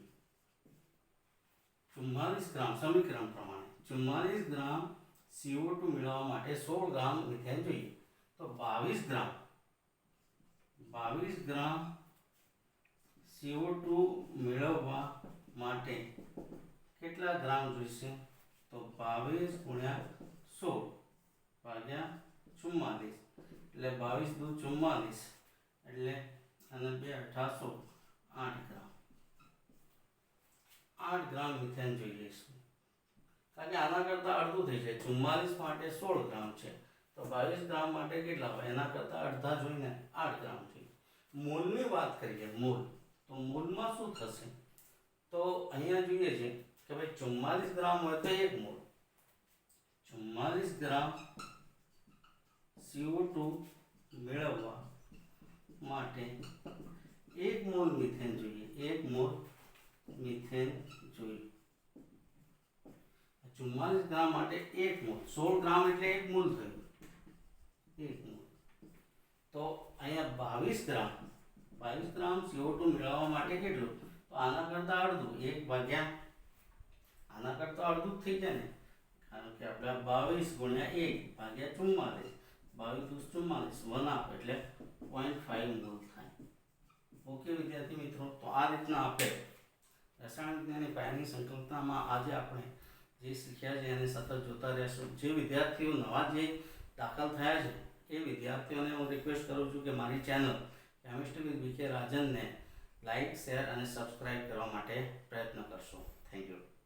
44 ગ્રામ સમીકરણ પ્રમાણે 44 ગ્રામ CO2 મેળવવા માટે 16 ગ્રામ મિથેન જોઈએ તો 22 ગ્રામ CO2 મેળવવા માટે કેટલા ગ્રામ જોઈશે તો 22 ગુણ્યા 16 ભાગ્યા 44 એટલે 22 દુ 44 એટલે અને 2 1800 8 ગ્રામ 8 ગ્રામ મિથેન જોઈએ છે કારણ કે આના કરતાં અડધું થઈ જાય 44 માટે 16 ગ્રામ છે તો 22 ગ્રામ માટે કેટલા હોય એના કરતાં અડધા જોઈને 8 ગ્રામ જોઈએ મોલની વાત કરીએ મોલ તો મોલમાં શું થશે તો અહીંયા જોઈએ છે કે ભાઈ 44 ગ્રામ હોય તો 1 મોલ 44 ગ્રામ CO2 મેળવવા માટે 1 મોલ મિથેન જોઈએ 1 મોલ મિથેન જોઈએ 44 ગ્રામ માટે 1 મોલ 16 ગ્રામ એટલે 1 મોલ થયું 1 મોલ તો અહીંયા 22 ગ્રામ CO2 મેળવવા માટે કેટલું તો આના કરતાં અડધું 1 ભાગ્યા આના કરતાં અડધું જ થઈ જાય ને કારણ કે આપણે 22 ગુણ્યા 1 ભાગ્યા 44 22 દુ 44 1 આપે એટલે 0.5 મોલ થાય ઓકે વિદ્યાર્થી મિત્રો તો આ રીતના આપણે રસાયણ વિજ્ઞાનની પાયાની સંકલ્પનામાં આજે આપણે જે શીખ્યા છે એને સતત જોતા રહેશું જે વિદ્યાર્થીઓ નવા જે દાખલ થયા છે એ વિદ્યાર્થીઓને હું રિક્વેસ્ટ કરું છું કે મારી ચેનલ કેમિસ્ટ્રી વિથ BK રાજનને લાઇક શેર અને સબસ્ક્રાઇબ કરવા માટે પ્રયત્ન કરશો થેન્ક યુ